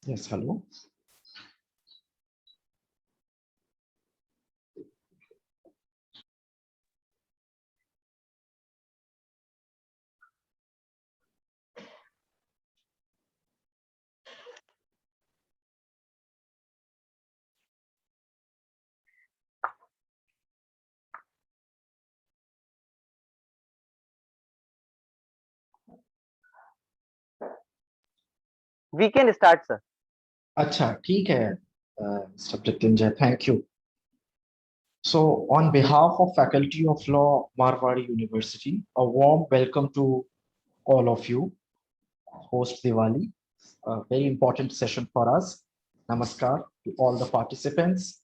Yes, hello. We can start, sir. अच्छा ठीक है Mr. Prityunjay, thank you. So, on behalf of Faculty of Law, Marwari University, a warm welcome to all of you. Host Diwali, a very important session for us. Namaskar to all the participants.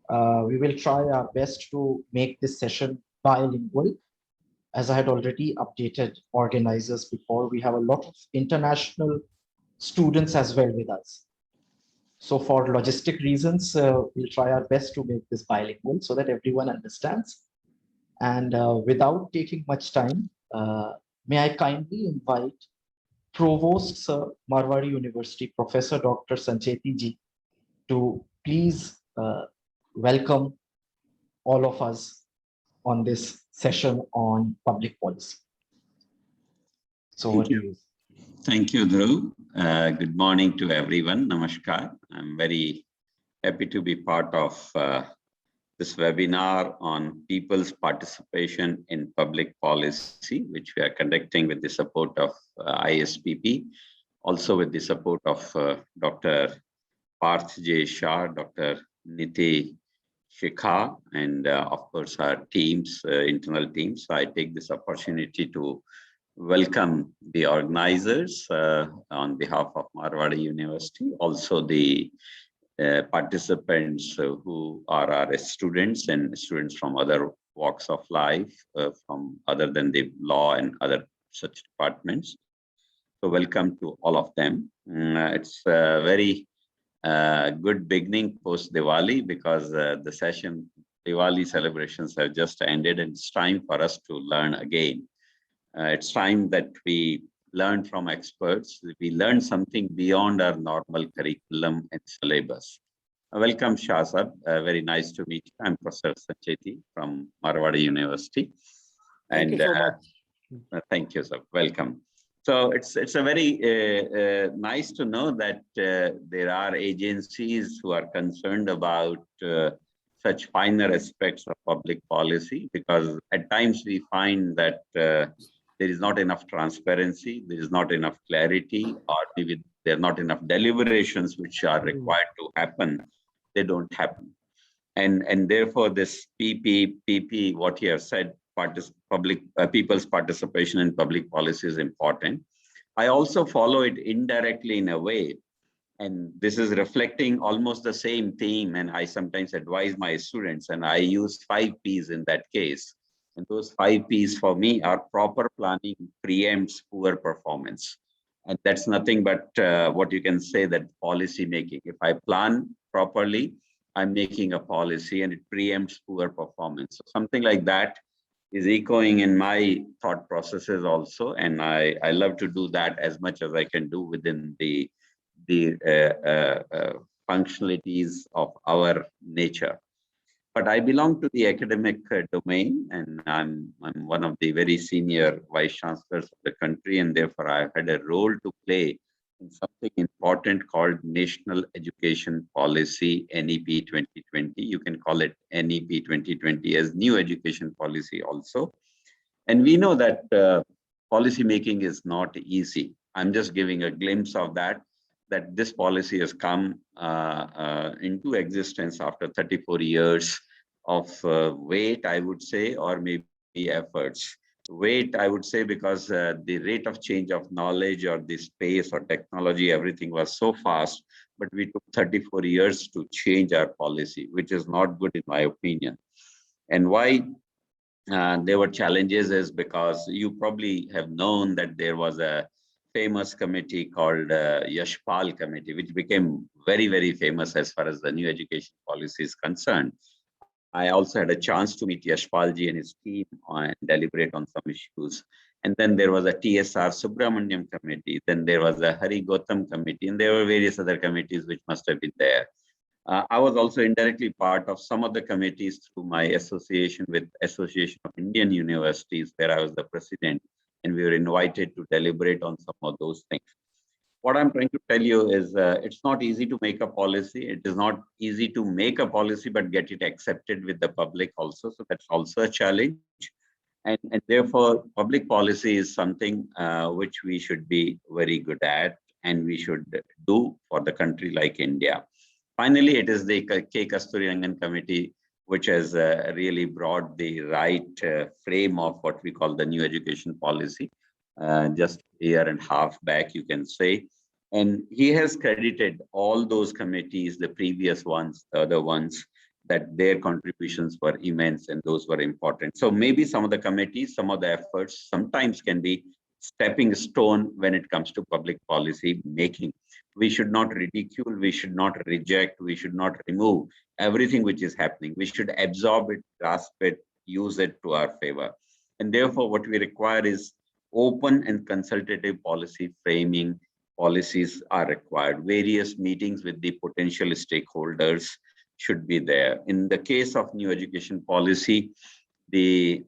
We will try our best to make this session bilingual. As I had already updated organizers before, we have a lot of international students as well with us. So for logistic reasons, we'll try our best to make this bilingual so that everyone understands. And without taking much time, may I kindly invite Provost Sir, Marwari University, Professor Dr. Sancheti ji, to please welcome all of us on this session on public policy. So over Thank to you. you. Thank you, Dhruv. Good morning to everyone. Namaskar. I'm very happy to be part of this webinar on people's participation in public policy, which we are conducting with the support of ISPP, also with the support of Dr. Parth J. Shah, Dr. Niti Shikha, and of course our teams, internal teams. So I take this opportunity to welcome the organizers on behalf of Marwari University, also the participants who are our students and students from other walks of life, from other than the law and other such departments. So welcome to all of them. It's a very good beginning post Diwali because the session Diwali celebrations have just ended and it's time for us to learn again. It's time that we learn from experts. We learn something beyond our normal curriculum and syllabus. Welcome, Shah sir. Very nice to meet you. I'm Professor Sancheti from Marwari University. Thank you so much. Thank you, sir. Welcome. So it's a very nice to know that there are agencies who are concerned about such finer aspects of public policy, because at times we find that there is not enough transparency, there is not enough clarity, or maybe there are not enough deliberations which are required to happen. They don't happen. And therefore this PP, what you have said, people's participation in public policy is important. I also follow it indirectly in a way, and this is reflecting almost the same theme. And I sometimes advise my students, and I use 5 P's in that case. And those 5 P's for me are proper planning preempts poor performance. And that's nothing but what you can say, that policy making. If I plan properly, I'm making a policy and it preempts poor performance. So something like that is echoing in my thought processes also. And I love to do that as much as I can do within the functionalities of our nature. But I belong to the academic domain, and I'm one of the very senior vice chancellors of the country, and therefore I've had a role to play in something important called National Education Policy, NEP 2020. You can call it NEP 2020 as New Education Policy also. And we know that policy making is not easy. I'm just giving a glimpse of that this policy has come into existence after 34 years of wait, I would say, or maybe efforts. Wait, I would say, because the rate of change of knowledge or the space or technology, everything was so fast, but we took 34 years to change our policy, which is not good in my opinion. And why there were challenges is because you probably have known that there was a famous committee called Yashpal Committee, which became very, very famous as far as the new education policy is concerned. I also had a chance to meet Yashpal ji and his team and deliberate on some issues. And then there was a TSR Subramaniam committee. Then there was a Hari Gautam committee, and there were various other committees which must have been there. I was also indirectly part of some of the committees through my association with Association of Indian Universities, where I was the president, and we were invited to deliberate on some of those things. What I'm trying to tell you is it's not easy to make a policy. It is not easy to make a policy, but get it accepted with the public also. So that's also a challenge. And therefore, public policy is something which we should be very good at, and we should do for the country like India. Finally, it is the K. Kasturirangan committee, which has really brought the right frame of what we call the new education policy, just a year and a half back, you can say. And he has credited all those committees, the previous ones, the other ones, that their contributions were immense and those were important. So maybe some of the committees, some of the efforts sometimes can be stepping stone when it comes to public policy making. We should not ridicule, we should not reject, we should not remove everything which is happening. We should absorb it, grasp it, use it to our favor. And therefore, what we require is open and consultative policy framing. Policies are required. Various meetings with the potential stakeholders should be there. In the case of new education policy, the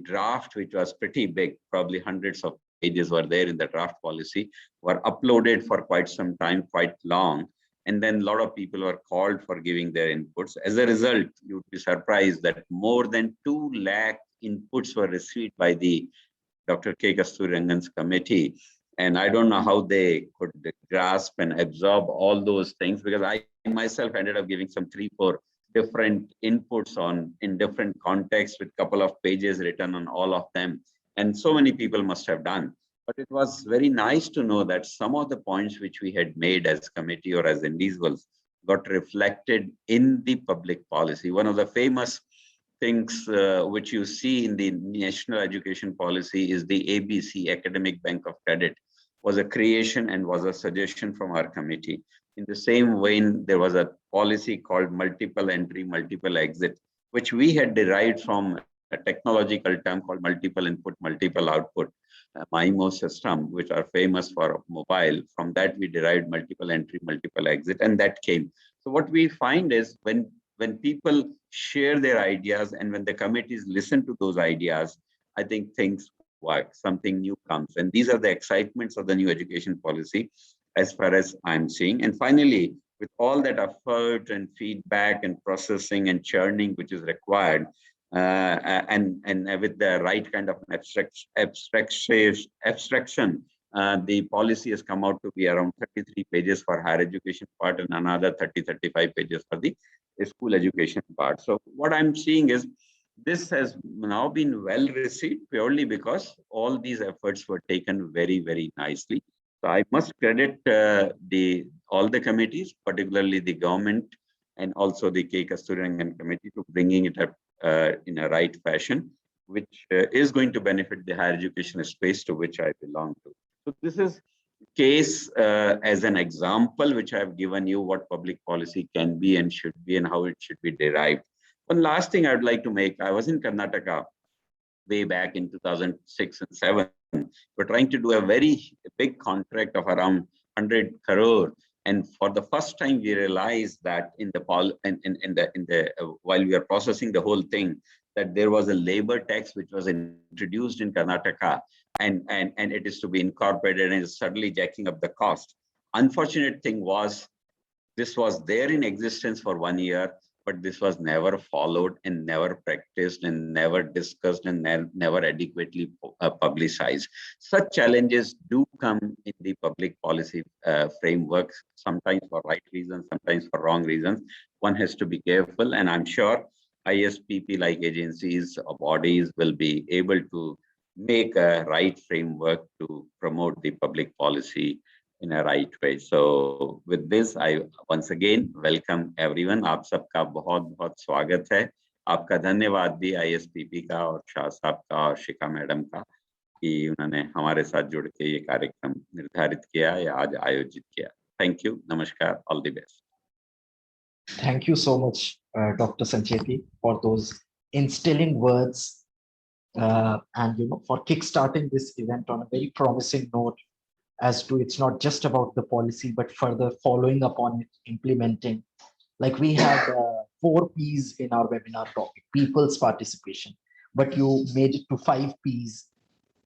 draft, which was pretty big, probably hundreds of pages were there in the draft policy, were uploaded for quite some time, quite long. And then a lot of people were called for giving their inputs. As a result, you would be surprised that more than 2 lakh inputs were received by the Dr. K. Kasturirangan's committee. And I don't know how they could grasp and absorb all those things, because I myself ended up giving some 3-4 different inputs in different contexts with a couple of pages written on all of them. And so many people must have done. But it was very nice to know that some of the points which we had made as committee or as individuals got reflected in the public policy. One of the famous things which you see in the national education policy is the ABC, Academic Bank of Credit, was a creation and was a suggestion from our committee. In the same vein, there was a policy called multiple entry, multiple exit, which we had derived from a technological term called multiple input, multiple output, MIMO system, which are famous for mobile. From that, we derived multiple entry, multiple exit, and that came. So what we find is when people share their ideas and when the committees listen to those ideas, I think things work, something new comes. And these are the excitements of the new education policy, as far as I'm seeing. And finally, with all that effort and feedback and processing and churning which is required, and with the right kind of abstraction, the policy has come out to be around 33 pages for higher education part and another 30-35 pages for the school education part. So what I'm seeing is this has now been well received purely because all these efforts were taken very, very nicely. So I must credit all the committees, particularly the government and also the K. Kasturirangan committee, to bringing it up in a right fashion, which is going to benefit the higher education space to which I belong to. So this is case as an example, which I've given you what public policy can be and should be and how it should be derived. One last thing I'd like to make, I was in Karnataka way back in 2006 and 7. We're trying to do a very big contract of around 100 crore. And for the first time, we realized that while we are processing the whole thing, that there was a labor tax which was introduced in Karnataka, and it is to be incorporated and is suddenly jacking up the cost. Unfortunate thing was, this was there in existence for 1 year, but this was never followed and never practiced and never discussed and never adequately publicized. Such challenges do come in the public policy framework, sometimes for right reasons, sometimes for wrong reasons. One has to be careful, and I'm sure ISPP-like agencies or bodies will be able to make a right framework to promote the public policy in a right way. So with this, I once again welcome everyone. आप सबका बहुत-बहुत स्वागत है. आपका धन्यवाद भी ISPP का और शाह साहब का और शिखा मैडम का कि उन्होंने हमारे साथ जुड़ के ये कार्यक्रम निर्धारित किया या आज आयोजित किया. Thank you. Namaskar. All the best. Thank you so much, Dr. Sancheti, for those instilling words and for kickstarting this event on a very promising note as to it's not just about the policy, but further following upon it, implementing. Like we had 4 Ps in our webinar topic, people's participation, but you made it to 5 Ps,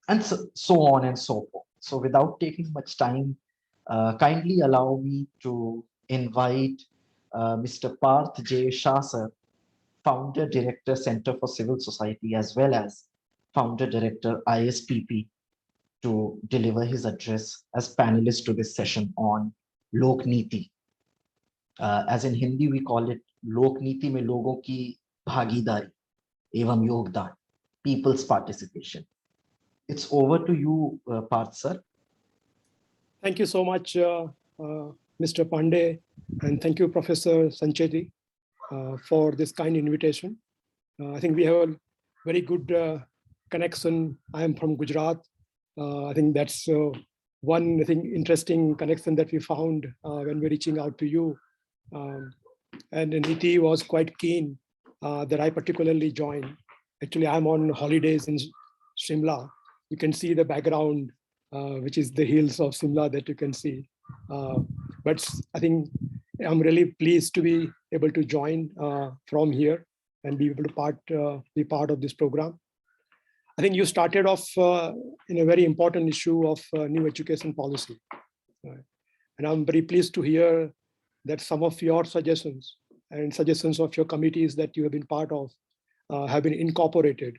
and so on and so forth. So without taking much time, kindly allow me to invite Mr. Parth J. Shah, sir, Founder Director, Center for Civil Society, as well as Founder Director, ISPP, to deliver his address as panelist to this session on Lok Niti. As in Hindi, we call it Lok Niti mein logon ki bhagidari evam yogdan, people's participation. It's over to you, Parth, sir. Thank you so much, Mr. Pandey, and thank you, Professor Sancheti, for this kind invitation. I think we have a very good connection. I am from Gujarat. I think that's one interesting connection that we found when we're reaching out to you. And Niti was quite keen that I particularly join. Actually, I'm on holidays in Shimla. You can see the background, which is the hills of Shimla that you can see. But I think I'm really pleased to be able to join from here and be able to be part of this program. I think you started off in a very important issue of new education policy. And I'm very pleased to hear that some of your suggestions and suggestions of your committees that you have been part of have been incorporated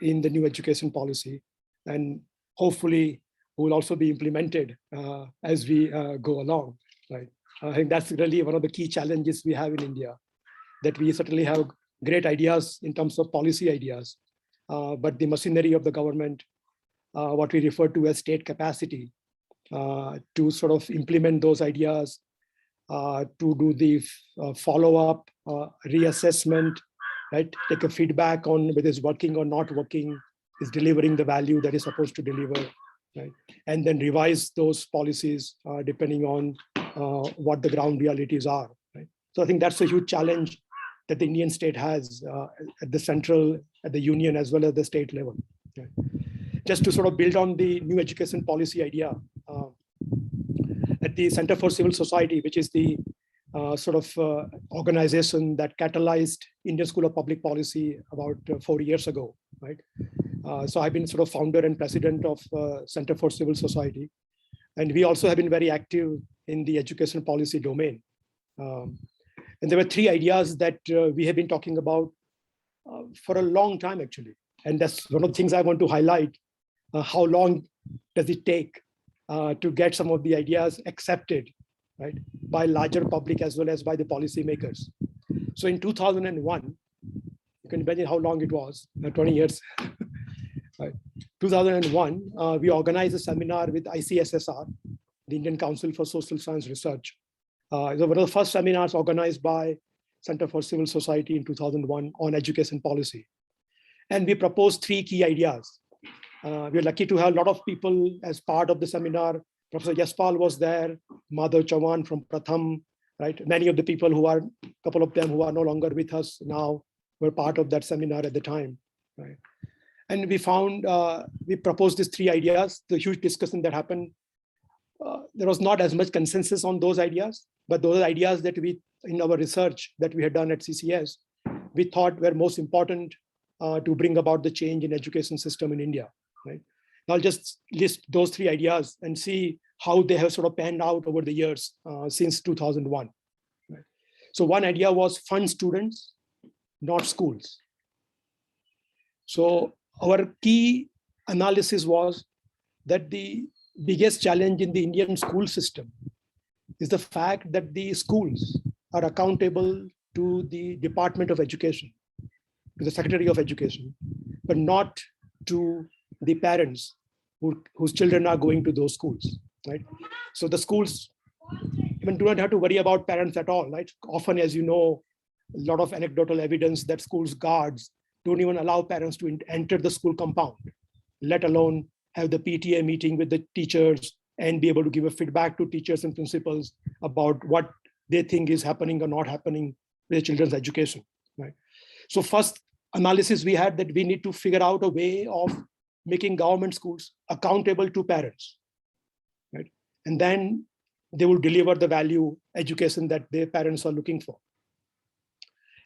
in the new education policy, and hopefully will also be implemented as we go along. Right? I think that's really one of the key challenges we have in India, that we certainly have great ideas in terms of policy ideas, but the machinery of the government, what we refer to as state capacity, to sort of implement those ideas, to do the follow-up, reassessment, right? Take a feedback on whether it's working or not working, is delivering the value that is supposed to deliver, right? And then revise those policies depending on what the ground realities are, right? So I think that's a huge challenge that the Indian state has at the central, at the union, as well as the state level. Right? Just to sort of build on the new education policy idea, at the Center for Civil Society, which is the organization that catalyzed Indian School of Public Policy about 4 years ago, right? So I've been sort of founder and president of Center for Civil Society. And we also have been very active in the education policy domain. And there were 3 ideas that we have been talking about for a long time, actually. And that's one of the things I want to highlight. How long does it take to get some of the ideas accepted, right, by larger public as well as by the policymakers? So in 2001, you can imagine how long it was, 20 years. Right. 2001, we organized a seminar with ICSSR, the Indian Council for Social Science Research. It was one of the first seminars organized by Center for Civil Society in 2001 on education policy. And we proposed 3 key ideas. We're lucky to have a lot of people as part of the seminar. Professor Yaspal was there, Madhav Chauhan from Pratham, right? Many of the people who are, a couple of them who are no longer with us now, were part of that seminar at the time, right? And we found, we proposed these 3 ideas, the huge discussion that happened. There was not as much consensus on those ideas, but those ideas that we, in our research that we had done at CCS, we thought were most important to bring about the change in education system in India, right? I'll just list those 3 ideas and see how they have sort of panned out over the years since 2001. Right? So one idea was fund students, not schools. So our key analysis was that the biggest challenge in the Indian school system is the fact that the schools are accountable to the Department of Education, to the Secretary of Education, but not to the parents whose children are going to those schools, right? So the schools even do not have to worry about parents at all, right? Often, as you know, a lot of anecdotal evidence that schools guards don't even allow parents to enter the school compound, let alone have the PTA meeting with the teachers and be able to give a feedback to teachers and principals about what they think is happening or not happening with their children's education, right? So first, analysis we had that we need to figure out a way of making government schools accountable to parents, right? And then they will deliver the value education that their parents are looking for.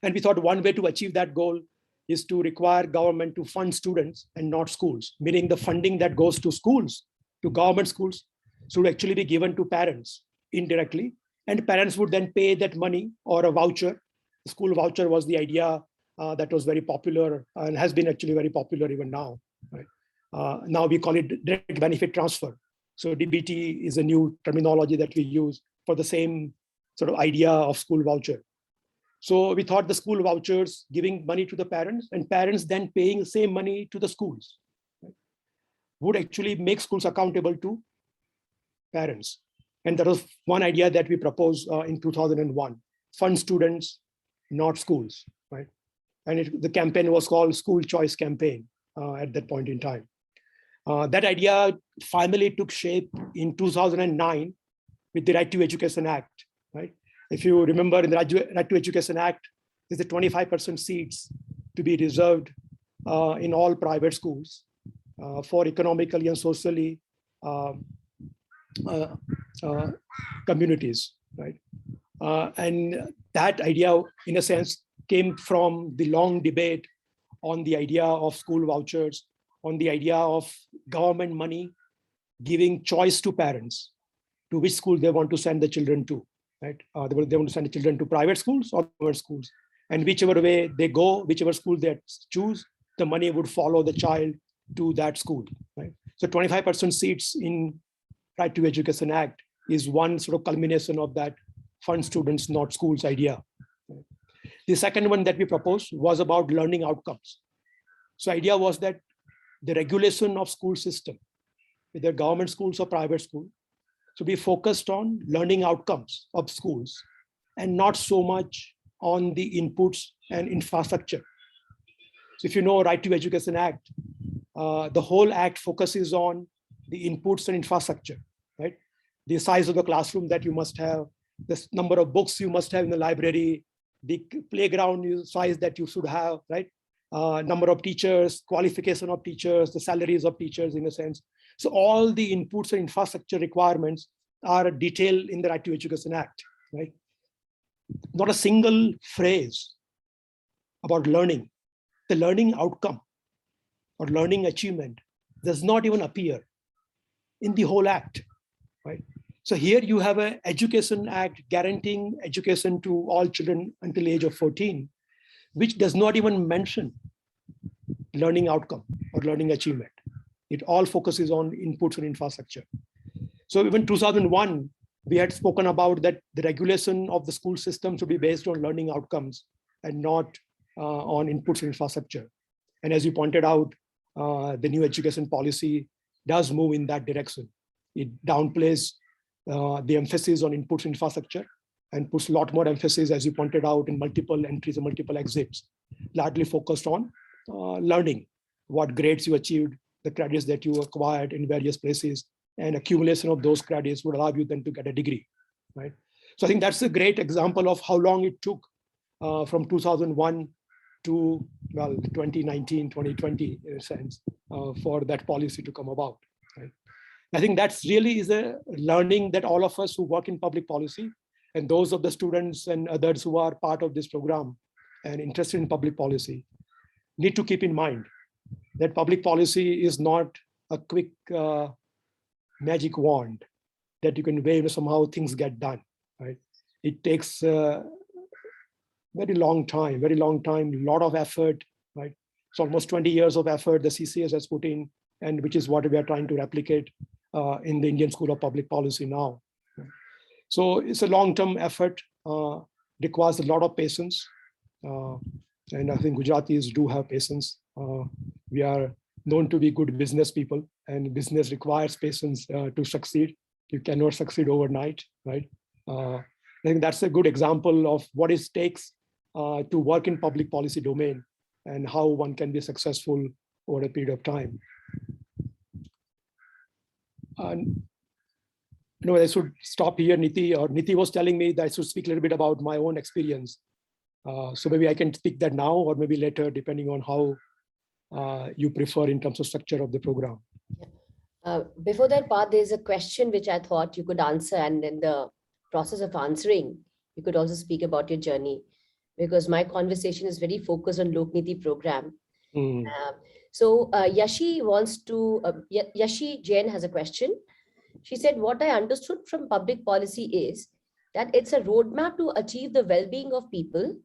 And we thought one way to achieve that goal is to require government to fund students and not schools, meaning the funding that goes to schools, to government schools, should actually be given to parents indirectly, and parents would then pay that money or a voucher. The school voucher was the idea that was very popular and has been actually very popular even now. Right? Now we call it direct benefit transfer. So DBT is a new terminology that we use for the same sort of idea of school voucher. So we thought the school vouchers giving money to the parents and parents then paying the same money to the schools, right, would actually make schools accountable to parents. And that was one idea that we proposed in 2001, fund students, not schools, right? And the campaign was called School Choice Campaign at that point in time. That idea finally took shape in 2009 with the Right to Education Act, right? If you remember, in the Right to Education Act, is the 25% seats to be reserved in all private schools for economically and socially communities, right? And that idea, in a sense, came from the long debate on the idea of school vouchers, on the idea of government money giving choice to parents to which school they want to send the children to, right? They want to send the children to private schools or government schools. And whichever way they go, whichever school they choose, the money would follow the child to that school, right? So 25% seats in Right to Education Act is one sort of culmination of that fund students, not schools idea. The second one that we proposed was about learning outcomes. So idea was that the regulation of school system, whether government schools or private school, to be focused on learning outcomes of schools and not so much on the inputs and infrastructure. So if you know Right to Education Act, the whole act focuses on the inputs and infrastructure, right? The size of the classroom that you must have, the number of books you must have in the library, the playground size that you should have, right? Number of teachers, qualification of teachers, the salaries of teachers in a sense. So all the inputs and infrastructure requirements are detailed in the Right to Education Act, right? Not a single phrase about learning. The learning outcome or learning achievement does not even appear in the whole act, right? So here you have an Education Act guaranteeing education to all children until the age of 14, which does not even mention learning outcome or learning achievement. It all focuses on inputs and infrastructure. So even 2001, we had spoken about that the regulation of the school system should be based on learning outcomes and not on inputs and infrastructure. And as you pointed out, the new education policy does move in that direction. It downplays the emphasis on inputs and infrastructure and puts a lot more emphasis, as you pointed out, in multiple entries and multiple exits, largely focused on learning, what grades you achieved, the credits that you acquired in various places, and accumulation of those credits would allow you then to get a degree, right? So I think that's a great example of how long it took from 2001 to, well, 2019, 2020, in a sense, for that policy to come about, right? I think that's really is a learning that all of us who work in public policy and those of the students and others who are part of this program and interested in public policy need to keep in mind that public policy is not a quick magic wand that you can wave and somehow things get done, right? It takes very long time, a lot of effort, right? It's almost 20 years of effort the CCS has put in, and which is what we are trying to replicate in the Indian School of Public Policy now. So it's a long-term effort, requires a lot of patience. And I think Gujaratis do have patience. We are known to be good business people, and business requires patience to succeed. You cannot succeed overnight, right? I think that's a good example of what it takes to work in public policy domain and how one can be successful over a period of time. I should stop here, Niti, or Niti was telling me that I should speak a little bit about my own experience. So maybe I can speak that now or maybe later, depending on how you prefer in terms of structure of the program. Before that part, there's a question which I thought you could answer, and in the process of answering, you could also speak about your journey, because my conversation is very focused on Lokniti program. So Yashi wants to, Yashi Jain has a question. She said, what I understood from public policy is that it's a roadmap to achieve the well-being of people,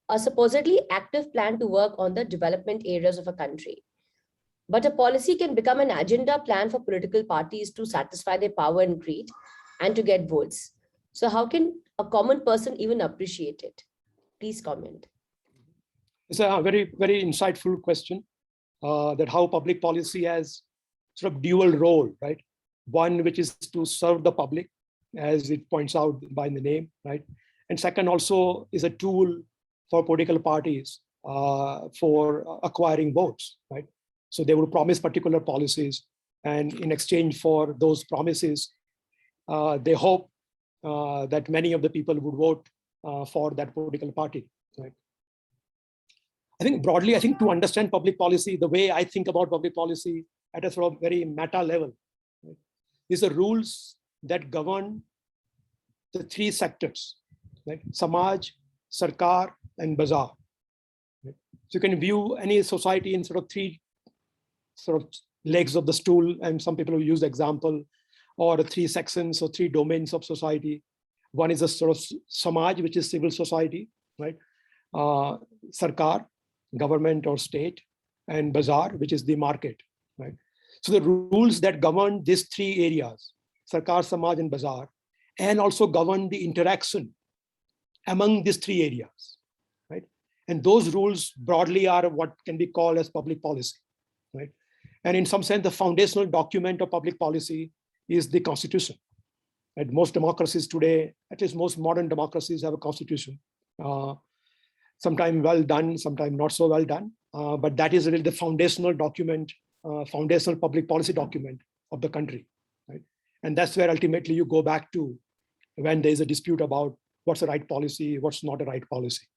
a supposedly active plan to work on the development areas of a country. But a policy can become an agenda plan for political parties to satisfy their power and greed and to get votes. So how can a common person even appreciate it? Please comment. It's a very, very insightful question, that how public policy has sort of dual role, right? One, which is to serve the public, as it points out by the name, right? And second, also is a tool for political parties for acquiring votes, right? So they will promise particular policies, and in exchange for those promises, they hope that many of the people would vote for that political party, right? I think broadly, I think to understand public policy, the way I think about public policy at a sort of very meta level, right, is the rules that govern the three sectors, right? Samaj, Sarkar, and Bazaar. Right? So you can view any society in sort of three sort of legs of the stool, and some people will use the example, or three sections or three domains of society. One is a sort of Samaj, which is civil society, right? Sarkar, government or state, and Bazaar, which is the market, right? So the rules that govern these three areas, Sarkar, Samaj, and Bazaar, and also govern the interaction among these three areas, right? And those rules broadly are what can be called as public policy, right? And in some sense, the foundational document of public policy is the constitution. And most democracies today, at least most modern democracies, have a constitution. Sometimes well done, sometimes not so well done. But that is really the foundational document, foundational public policy document of the country, right? And that's where ultimately you go back to when there's a dispute about what's the right policy, what's not a right policy.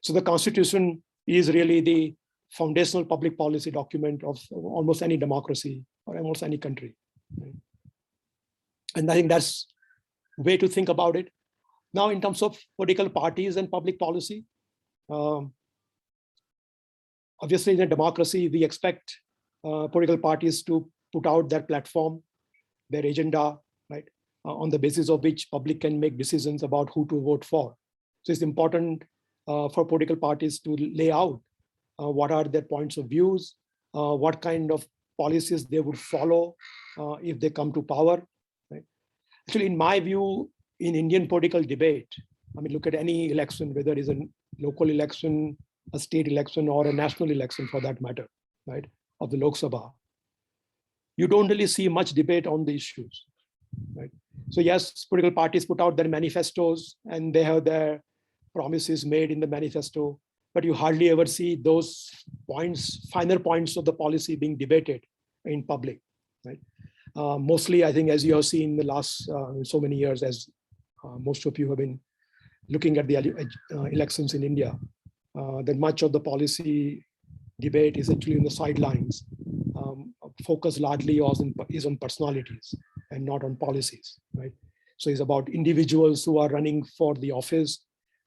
So the constitution is really the foundational public policy document of almost any democracy or almost any country, right? And I think that's a way to think about it. Now, in terms of political parties and public policy, obviously in a democracy, we expect political parties to put out their platform, their agenda, right, on the basis of which public can make decisions about who to vote for. So it's important for political parties to lay out what are their points of views, what kind of policies they would follow if they come to power, right? Actually, in my view, in Indian political debate, I mean, look at any election, whether it is a local election, a state election, or a national election for that matter, right, of the Lok Sabha, you don't really see much debate on the issues, right? So yes, political parties put out their manifestos and they have their promises made in the manifesto, but you hardly ever see those points, finer points of the policy being debated in public, right? Mostly, I think, as you have seen in the last so many years, as most of you have been looking at the elections in India, that much of the policy debate is actually in the sidelines, focused largely is on personalities and not on policies, right? So it's about individuals who are running for the office,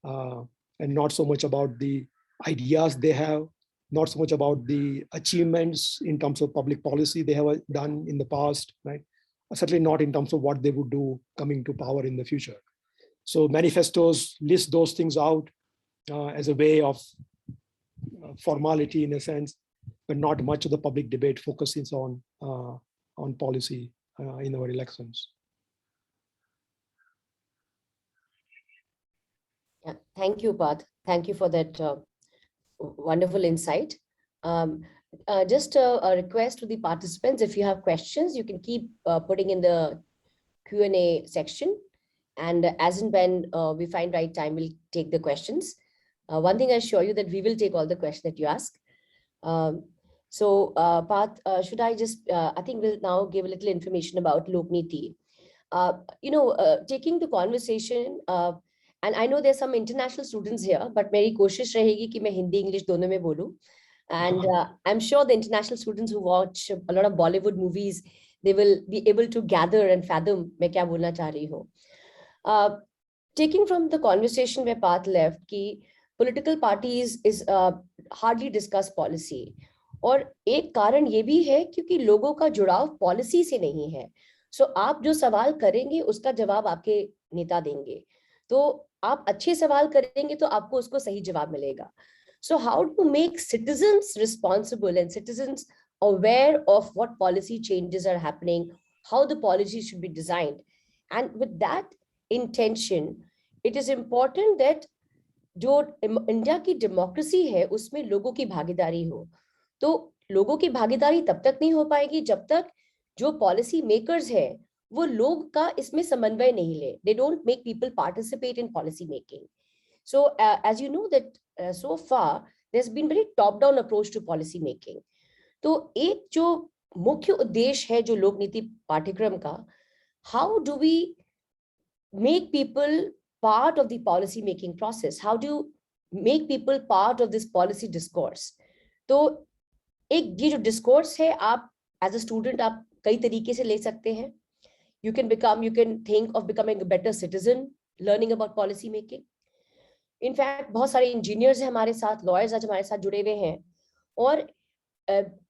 and not so much about the ideas they have, not so much about the achievements in terms of public policy they have done in the past, right? Certainly not in terms of what they would do coming to power in the future. So manifestos list those things out as a way of formality in a sense, but not much of the public debate focuses on policy in our elections. Yeah, thank you, Parth. Thank you for that wonderful insight. Just a request to the participants, if you have questions, you can keep putting in the Q&A section. And as and when we find right time, we'll take the questions. One thing I assure you that we will take all the questions that you ask. So Parth, should I just, I think we'll now give a little information about Lokniti. Taking the conversation, And I know there's some international students here, but मेरी कोशिश रहेगी कि मैं Hindi English दोनों में बोलूं. And I'm sure the international students who watch a lot of Bollywood movies, they will be able to gather and fathom मैं क्या बोलना चाह रही हूँ. Taking from the conversation where Path left, कि political parties is hardly discuss policy. और एक कारण ये भी है क्योंकि लोगों का जुड़ाव पॉलिसी से नहीं है. सो आप जो सवाल करेंगे उसका जवाब आपके नेता देंगे. तो आप अच्छे सवाल करेंगे तो आपको उसको सही जवाब मिलेगा. So how to make citizens responsible and citizens aware of what policy changes are happening, how the policy should be designed. And with that intention, it is important that जो इंडिया की डेमोक्रेसी है उसमें लोगों की भागीदारी हो. तो लोगों की भागीदारी तब तक नहीं हो पाएगी जब तक जो पॉलिसी मेकर्स है वो लोग का इसमें समन्वय नहीं ले. They don't make people participate in policy making. So as you know that so far there's been very top down approach to policy making. तो एक जो मुख्य उद्देश्य है जो लोक नीति पाठ्यक्रम का, how do we make people part of the policy making process? How do you make people part of this policy discourse? तो एक ये जो discourse है आप as a student आप कई तरीके से ले सकते हैं. You can think of becoming a better citizen, learning about policy making. In fact, बहुत सारे इंजीनियर्स हैं हमारे साथ, लॉयर्स आज हमारे साथ जुड़े हुए हैं, और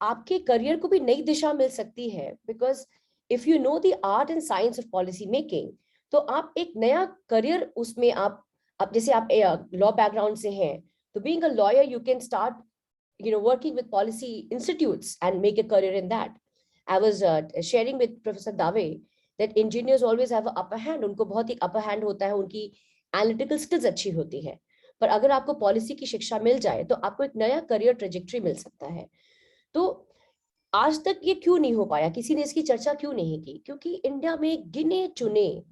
आपके करियर को भी नई दिशा मिल सकती है. Because if you know the art and science of policy making, तो आप एक नया करियर उसमें आप जैसे आप लॉ बैकग्राउंड से हैं, तो being a lawyer you can start working with policy institutes and make a career in that. I was sharing with Professor Dave that engineers always have an upper hand. उनको बहुत एक upper hand होता है, उनकी analytical skills अच्छी होती है. पर अगर आपको पॉलिसी की शिक्षा मिल जाए तो आपको एक नया करियर ट्रेजेक्टरी मिल सकता है. तो आज तक ये क्यों नहीं हो पाया, किसी ने इसकी चर्चा क्यों नहीं की? क्योंकि इंडिया में गिने चुने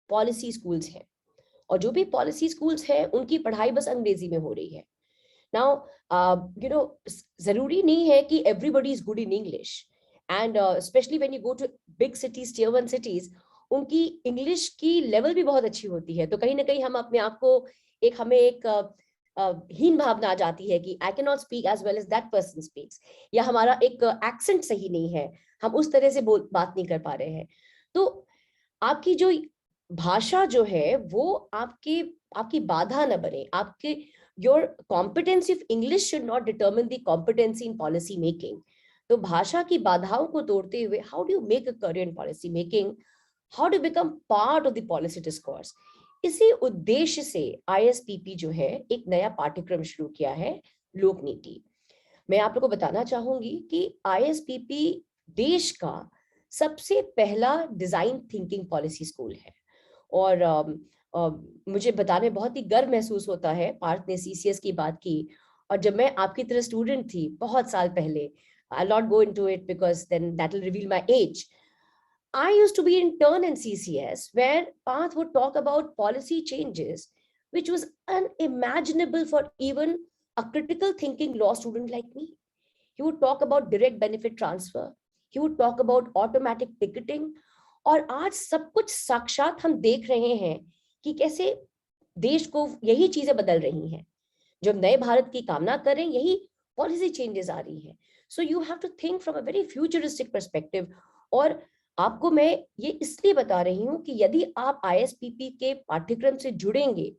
पॉलिसी स्कूल्स हैं, और जो भी पॉलिसी स्कूल्स हैं उनकी पढ़ाई बस अंग्रेजी में हो रही है. नाउ जरूरी नहीं है कि everybody is good in English, and especially when you go to big cities, tier 1 cities, उनकी इंग्लिश की लेवल भी बहुत अच्छी होती है. तो कहीं ना कहीं हम अपने आप को हमें एक हीन भावना आ जाती है कि I can not speak as well as that person speaks, या हमारा एक एक्सेंट सही नहीं है, हम उस तरह से बात नहीं कर पा रहे हैं. तो आपकी जो भाषा जो है वो आपकी बाधा न बने. आपके your competency of English should not determine the competency in policy making. तो भाषा की बाधाओं को तोड़ते हुए how do you make a career in policy making, how do become part of the policy discourse. इसी उद्देश्य से ISPP जो है एक नया पाठ्यक्रम शुरू किया है, लोक नीति. मैं आप लोगों को बताना चाहूंगी कि ISPP देश का सबसे पहला डिजाइन थिंकिंग पॉलिसी स्कूल है. और मुझे बताने बहुत ही गर्व महसूस होता है. पार्थ ने CCS की बात की, और जब मैं आपकी तरह स्टूडेंट थी बहुत साल पहले, I'll not go into it because then that will reveal my age. I used to be intern in CCS where Path would talk about policy changes, which was unimaginable for even a critical thinking law student like me. He would talk about direct benefit transfer. He would talk about automatic ticketing. और आज सब कुछ साक्षात हम देख रहे हैं कि कैसे देश को यही चीजें बदल रही हैं. जब नए भारत की कामना करें, यही पॉलिसी चेंजेस आ रही हैं. So you have to think from a very futuristic perspective. और आपको मैं ये इसलिए बता रही हूँ कि यदि आप ISPP के पाठ्यक्रम से जुड़ेंगे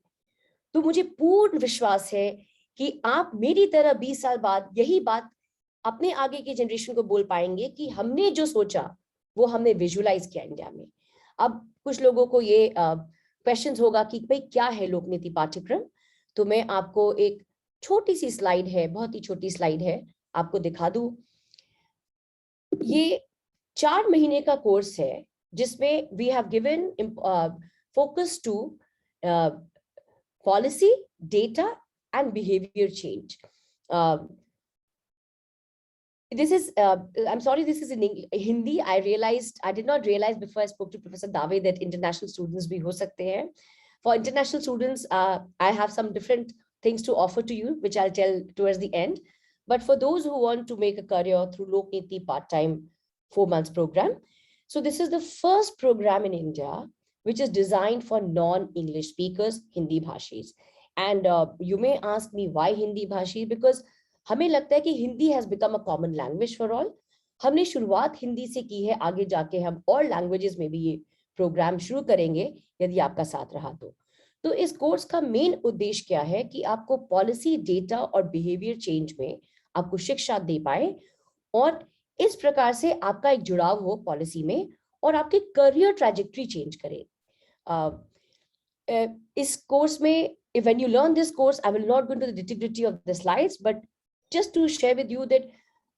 तो मुझे पूर्ण विश्वास है कि आप मेरी तरह 20 साल बाद यही बात अपने आगे की जनरेशन को बोल पाएंगे कि हमने जो सोचा वो हमने विजुअलाइज किया इंडिया में. अब कुछ लोगों को ये क्वेश्चंस होगा कि भाई क्या है लोक नीति पाठ्यक्रम. तो मैं आपको एक छोटी सी स्लाइड है, बहुत ही छोटी स्लाइड है, आपको दिखा दूं. ये 4 महीने का कोर्स है जिसमें we have given focus to policy, data and behaviour change. This is I'm sorry, this is in Hindi. I did not realize before I spoke to Professor Dave that international students bhi ho sakte hain. For international students, I have some different things to offer to you, which I'll tell towards the end. But for those who want to make a career through Lok Niti part-time 4 months program, so this is the first program in India which is designed for non-English speakers, Hindi bhashis. And you may ask me why Hindi bhashi, because हमें लगता है कि Hindi has become a common language for all. हमने शुरुआत हिंदी से की है, आगे जाके हम और लैंग्वेजेस में भी ये प्रोग्राम शुरू करेंगे यदि आपका साथ रहा तो इस कोर्स का मेन उद्देश्य क्या है कि आपको पॉलिसी, डेटा और बिहेवियर चेंज में आपको शिक्षा दे पाए और इस प्रकार से आपका एक जुड़ाव हो पॉलिसी में और आपके करियर ट्रैजेक्टरी चेंज करे। इस कोर्स में, when you learn this course, I will not go into the nitty-gritty of the slides, but just to share with you that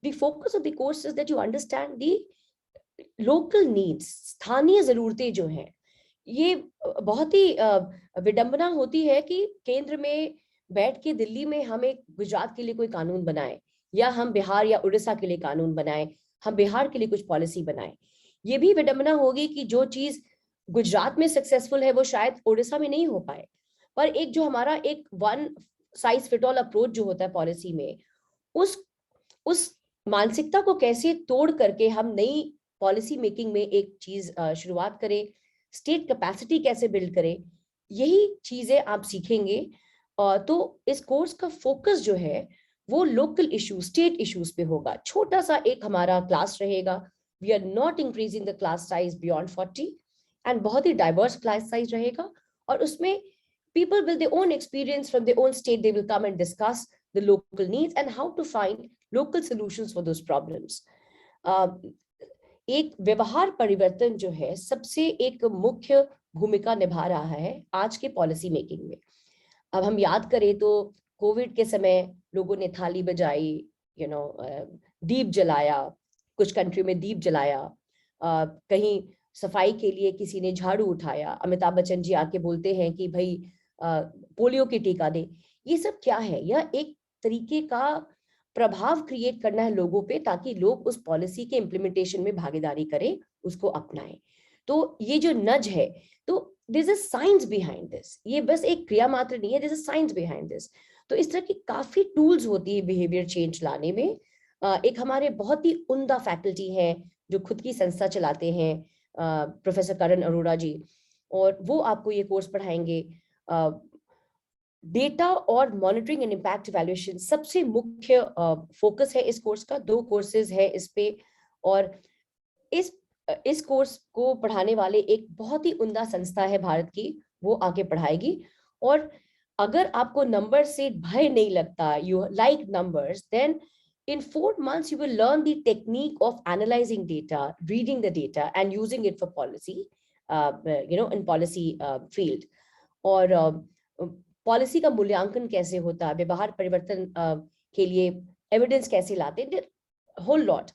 the focus of the course is that you understand the local needs, स्थानीय जरूरतें जो हैं। ये बहुत ही विडंबना होती है कि केंद्र में बैठ के दिल्ली में हम एक गुजरात के लिए कोई कानून बनाए या हम बिहार या उड़ीसा के लिए कानून बनाए, हम बिहार के लिए कुछ पॉलिसी बनाए। ये भी विडंबना होगी कि जो चीज गुजरात में सक्सेसफुल है वो शायद उड़ीसा में नहीं हो पाए। पर एक जो हमारा एक one size fit all approach जो होता है पॉलिसी में, उस मानसिकता को कैसे तोड़ करके हम नई पॉलिसी मेकिंग में एक चीज शुरुआत करें, स्टेट कैपेसिटी कैसे बिल्ड करें, यही चीजें आप सीखेंगे। तो इस कोर्स का फोकस जो है वो लोकल इश्यूज, स्टेट इश्यूज पे होगा। छोटा सा एक हमारा क्लास रहेगा, we are not increasing the class size beyond 40 and बहुत ही डाइवर्स क्लास साइज रहेगा और उसमें people with their own experience from their own state, they will come and discuss the local needs and how to find local solutions for those problems. एक व्यवहार परिवर्तन जो है सबसे एक मुख्य भूमिका निभा रहा है आज के पॉलिसी मेकिंग में। अब हम याद करें तो कोविड के समय लोगों ने थाली बजाई, दीप जलाया, कुछ कंट्री में दीप जलाया, कहीं सफाई के लिए किसी ने झाड़ू उठाया। अमिताभ बच्चन जी आके बोलते हैं कि भाई पोलियो की टीका दे। ये सब क्या है? यह एक तरीके का प्रभाव क्रिएट करना है लोगों पे ताकि लोग उस पॉलिसी के इम्प्लीमेंटेशन में भागीदारी करें, उसको अपनाएं। तो ये जो नज है, तो there is a science behind this. ये बस एक क्रिया मात्र नहीं है, there is a science behind this. तो इस तरह की काफी टूल्स होती है बिहेवियर चेंज लाने में। एक हमारे बहुत ही उम्दा फैकल्टी है जो खुद की संस्था चलाते हैं, प्रोफेसर करण अरोड़ा जी, और वो आपको ये कोर्स पढ़ाएंगे। डेटा और मॉनिटरिंग एंड इम्पैक्ट इवैल्यूएशन सबसे मुख्य फोकस है इस कोर्स का। 2 कोर्सेज है इस पे और इस कोर्स को पढ़ाने वाले एक बहुत ही उम्दा संस्था है भारत की, वो आके पढ़ाएगी। और अगर आपको नंबर से भय नहीं लगता, you like numbers, then in 4 months you will learn the technique of analyzing data, reading the data and using it for policy, in policy field. और पॉलिसी का मूल्यांकन कैसे होता है, व्यवहार परिवर्तन के लिए एविडेंस कैसे लाते हैं, होल लॉट।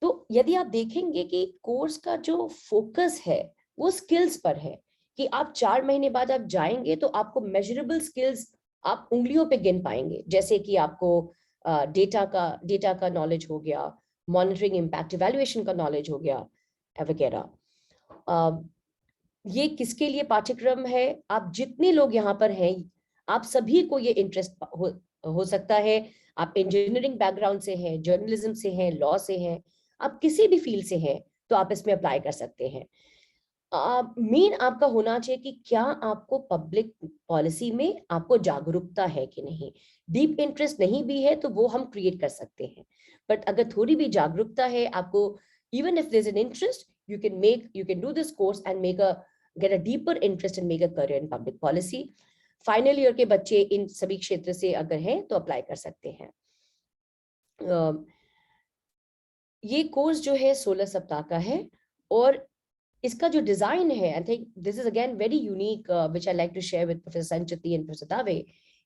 तो यदि आप देखेंगे कि कोर्स का जो फोकस है वो स्किल्स पर है कि आप 4 महीने बाद आप जाएंगे तो आपको मेजरेबल स्किल्स आप उंगलियों पे गिन पाएंगे, जैसे कि आपको डेटा का नॉलेज हो गया, मॉनिटरिंग इम्पैक्ट इवैल्यूएशन का नॉलेज हो गया वगैरह। ये किसके लिए पाठ्यक्रम है? आप जितने लोग यहाँ पर हैं, आप सभी को ये इंटरेस्ट हो सकता है। आप इंजीनियरिंग बैकग्राउंड से हैं, जर्नलिज्म से हैं, लॉ से हैं, आप किसी भी फील्ड से हैं तो आप इसमें अप्लाई कर सकते हैं। मेन आपका होना चाहिए कि क्या आपको पब्लिक पॉलिसी में आपको जागरूकता है कि नहीं। डीप इंटरेस्ट नहीं भी है तो वो हम क्रिएट कर सकते हैं, बट अगर थोड़ी भी जागरूकता है आपको, even if there is an interest, you can do this course and get a deeper interest and make a career in public policy. Final year के बच्चे इन सभी क्षेत्र से अगर हैं तो अप्लाई कर सकते हैं। ये कोर्स जो है 16 सप्ताह का है और इसका जो डिजाइन है, I think this is again very unique, which I like to share with professor Sancheti and professor Dave,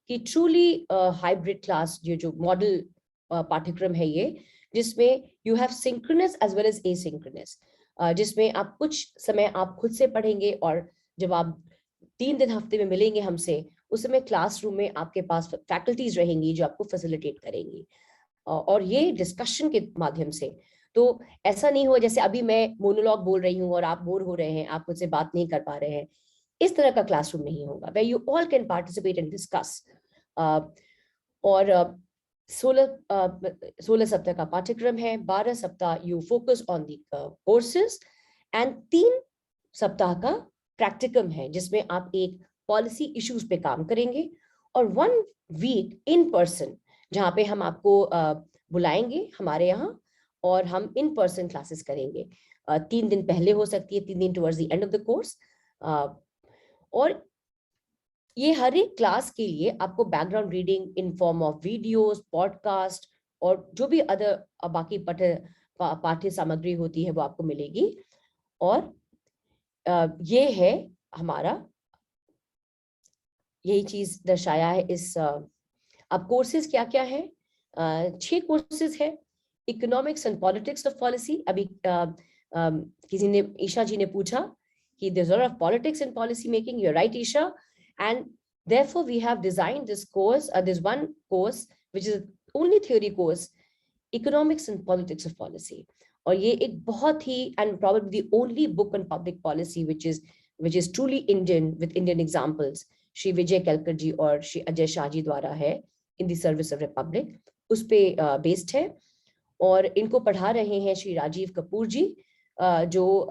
कि ट्रूली हाइब्रिड क्लास जो मॉडल पाठ्यक्रम है ये, जिसमें you have synchronous as well as asynchronous, जिसमें आप कुछ समय आप खुद से पढ़ेंगे और जब आप 3 दिन हफ्ते में मिलेंगे हमसे, उस समय क्लासरूम में आपके पास फैकल्टीज रहेंगी जो आपको फैसिलिटेट करेंगी और ये डिस्कशन के माध्यम से। तो ऐसा नहीं हो जैसे अभी मैं मोनोलॉग बोल रही हूँ और आप बोर हो रहे हैं, आप मुझसे बात नहीं कर पा रहे हैं, इस तरह का क्लासरूम नहीं होगा, where you all can participate and discuss। और 16 सप्ताह का पाठ्यक्रम है, 12 सप्ताह you focus on the courses and 3 सप्ताह का प्रैक्टिकम है जिसमें आप एक पॉलिसी इश्यूज पे काम करेंगे, और 1 वीक इन पर्सन जहाँ पे हम आपको बुलाएंगे हमारे यहाँ और हम इन पर्सन क्लासेस करेंगे। 3 दिन पहले हो सकती है, 3 दिन towards the end of the course. और ये हर एक क्लास के लिए आपको background reading in form of videos, podcast और जो भी अदर बाकी पाठ्य सामग्री होती है वो आपको मिलेगी। और ये है हमारा, यही चीज दर्शाया है इस। अब कोर्सेज क्या क्या है? 6 कोर्सेज है। Economics and politics of policy, अभी किसी ने, ईशा जी ने पूछा कि there's a lot of politics in policy making. You're right, Isha, and therefore we have designed this course. There's one course which is only theory course, economics and politics of policy. और ये एक बहुत ही and probably the only book on public policy which is truly Indian with Indian examples. Shri Vijay Kelkar जी और श्री अजय शाह जी द्वारा है, in the service of Republic, उस पे based है। और इनको पढ़ा रहे हैं श्री राजीव कपूर जी, जो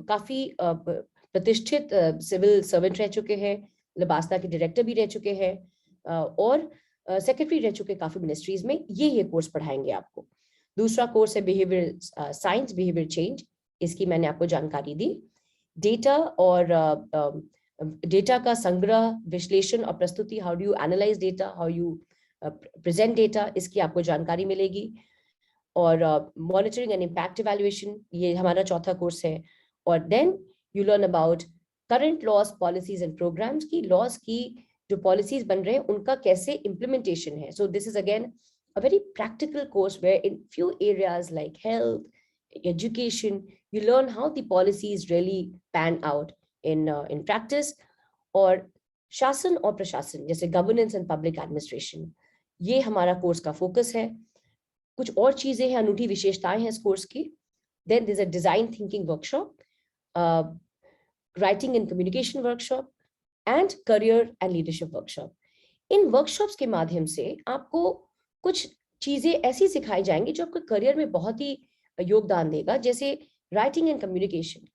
काफी प्रतिष्ठित सिविल सर्वेंट रह चुके हैं, लबास्ता के डायरेक्टर भी रह चुके हैं और सेक्रेटरी रह चुके काफी मिनिस्ट्रीज में। ये कोर्स पढ़ाएंगे आपको। दूसरा कोर्स है बिहेवियर साइंस, बिहेवियर चेंज, इसकी मैंने आपको जानकारी दी। डेटा और डेटा का संग्रह, विश्लेषण और प्रस्तुति, how do you analyse data, how you present data, इसकी आपको जानकारी मिलेगी। और मॉनिटरिंग एंड इम्पैक्ट इवैल्यूएशन, ये हमारा चौथा कोर्स है। और then you learn about current laws, policies and programmes की, लॉज की जो पॉलिसीज बन रहे हैं उनका कैसे इम्प्लीमेंटेशन है। So this is again a very practical course where in few areas like health, education, you learn how the policies really pan out in practice. और शासन और प्रशासन जैसे गवर्नेंस एंड पब्लिक एडमिनिस्ट्रेशन, ये हमारा कोर्स का focus है। कुछ और चीजें हैं, अनूठी विशेषताएं हैं इस कोर्स की। Then there is a design thinking workshop, writing and communication workshop and career and leadership workshop. इन वर्कशॉप्स के माध्यम से आपको कुछ चीजें ऐसी सिखाई जाएंगी जो आपके करियर में बहुत ही योगदान देगा, जैसे राइटिंग एंड कम्युनिकेशन।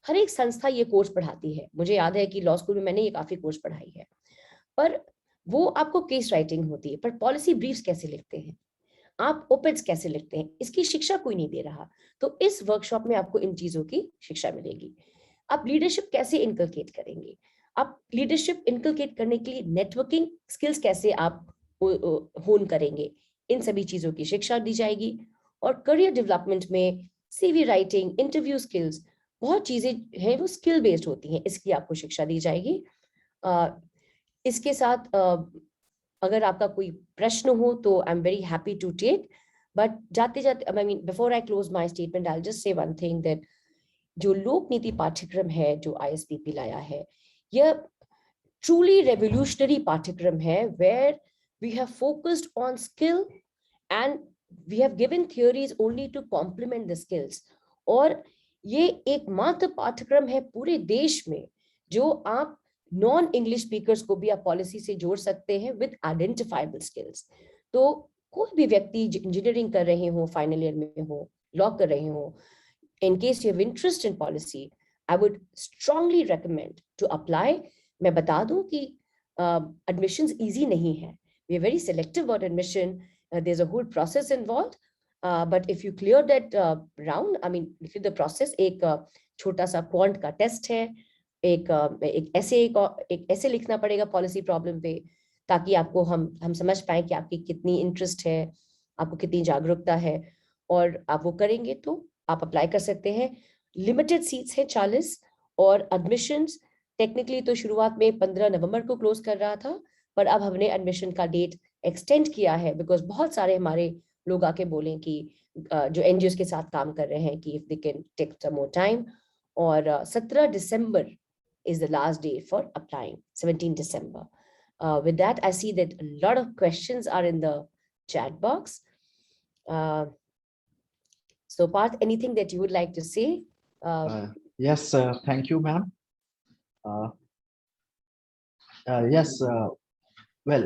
हर एक संस्था ये कोर्स पढ़ाती है, मुझे याद है कि लॉ स्कूल में मैंने ये काफी कोर्स पढ़ाई है, पर वो आपको केस राइटिंग होती है, पर पॉलिसी ब्रीफ्स कैसे लिखते हैं, आप ओपेड्स कैसे लिखते हैं, इसकी शिक्षा कोई नहीं दे रहा। तो इस वर्कशॉप में आपको इन चीजों की शिक्षा मिलेगी। आप लीडरशिप कैसे इनकलकेट करेंगे, आप लीडरशिप इनकलकेट करने के लिए नेटवर्किंग स्किल्स कैसे आप होन करेंगे, इन सभी चीजों की शिक्षा दी जाएगी। और करियर डेवलपमेंट में सीवी राइटिंग, इंटरव्यू स्किल्स, बहुत चीजें हैं वो स्किल बेस्ड होती हैं, इसकी आपको शिक्षा दी जाएगी। इसके साथ अगर आपका कोई प्रश्न हो तो I am very happy to take, but जाते जाते I mean before I close my statement I will just say one thing, that जो लोक नीति पाठ्यक्रम है जो ISPP लाया है, यह ट्रूली रेवोल्यूशनरी पाठ्यक्रम है, where we have focused on skill and we have given theories only to complement the skills. और ये एकमात्र पाठ्यक्रम है पूरे देश में जो आप नॉन इंग्लिश स्पीकर्स को भी आप पॉलिसी से जोड़ सकते हैं विद आइडेंटिफाइबल स्किल्स। तो कोई भी व्यक्ति इंजीनियरिंग कर रहे हो, फाइनल ईयर में हो, लॉ कर रहे हो, in case you have interest in policy, I would strongly recommend to apply. मैं बता दूं कि admissions easy नहीं है, we are very selective about admission. There's a whole process involved, but if you clear that round, I mean clear the process, एक छोटा सा quant का टेस्ट है, एक ऐसे लिखना पड़ेगा पॉलिसी प्रॉब्लम पे, ताकि आपको हम समझ पाए कि आपकी कितनी इंटरेस्ट है, आपको कितनी जागरूकता है, और आप वो करेंगे तो आप अप्लाई कर सकते हैं। लिमिटेड सीट्स हैं 40, और एडमिशंस टेक्निकली तो शुरुआत में 15 नवंबर को क्लोज कर रहा था, पर अब हमने एडमिशन का डेट एक्सटेंड किया है, बिकॉज बहुत सारे हमारे लोग आके बोलें कि जो NGOs के साथ काम कर रहे हैं कि if they can take some more time. और 17 December is the last day for applying, 17 December. With that, I see that a lot of questions are in the chat box. So Parth, anything that you would like to say? Yes, thank you, ma'am. Yes, well,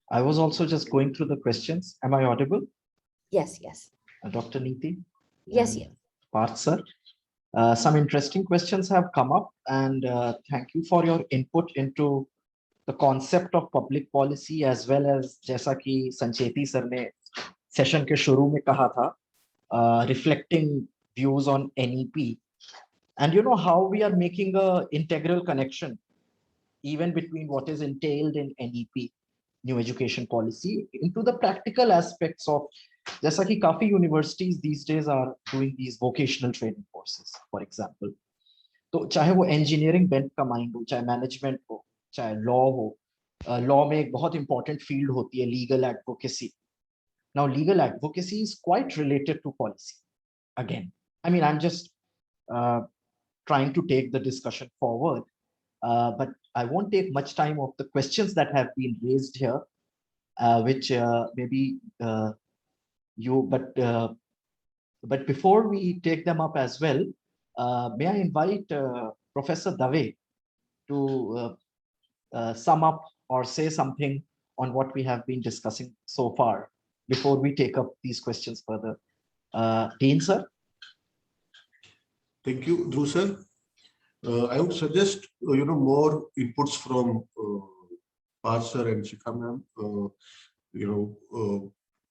I was also just going through the questions. Am I audible? Yes, yes. Dr. Neeti? Yes, and yes. Parth, sir? Some interesting questions have come up, and thank you for your input into the concept of public policy, as well as जैसा कि Sancheti sir ने session के शुरू में कहा था, reflecting views on NEP, and you know how we are making a integral connection even between what is entailed in NEP, new education policy, into the practical aspects of जैसा कि काफी universities these days are doing these vocational training courses, for example. तो चाहे वो engineering bent का mind हो, चाहे management हो, चाहे law हो, law में एक बहुत important field होती है legal advocacy. Now, legal advocacy is quite related to policy. Again, I mean, I'm just trying to take the discussion forward, but I won't take much time of the questions that have been raised here, which maybe you, but before we take them up as well, may I invite Professor Dave to sum up or say something on what we have been discussing so far before we take up these questions further. Dean, sir. Thank you, Dhruv sir. I would suggest more inputs from Parth sir and Shikha ma'am,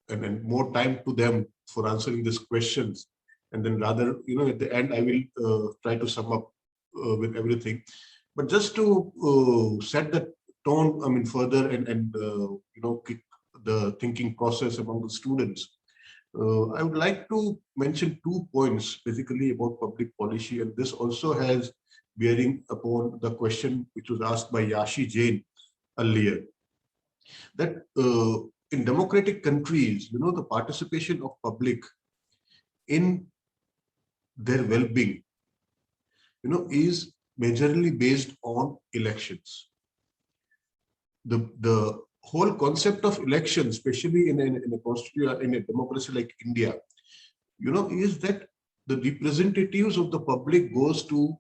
and more time to them for answering these questions. And then rather, at the end, I will try to sum up with everything. But just to set the tone, I mean, further and kick the thinking process among the students, I would like to mention 2 points basically about public policy, and this also has bearing upon the question which was asked by Yashi Jain earlier. That in democratic countries, the participation of public in their well-being, is majorly based on elections. The whole concept of elections, especially in a democracy like India, is that the representatives of the public goes to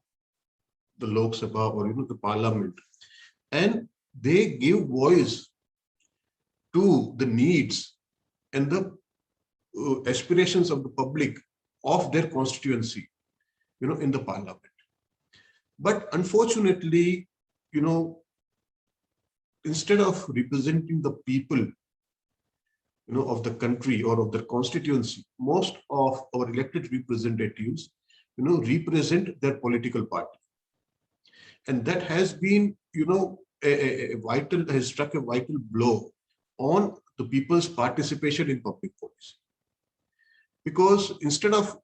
the Lok Sabha or the parliament, and they give voice to the needs and the aspirations of the public of their constituency, in the parliament. But unfortunately, instead of representing the people, of the country or of the constituency, most of our elected representatives, represent their political party. And that has been, has struck a vital blow on the people's participation in public policy. Because instead of,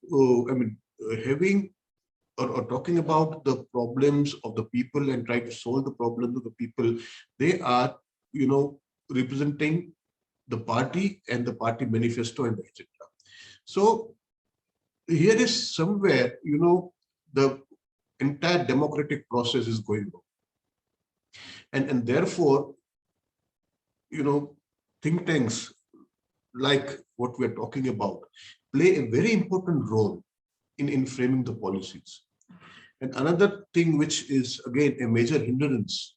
having or talking about the problems of the people and try to solve the problems of the people, they are, representing the party and the party manifesto and etc. So here is somewhere, the entire democratic process is going on. And therefore, think tanks like what we're talking about play a very important role in framing the policies. And another thing which is again a major hindrance,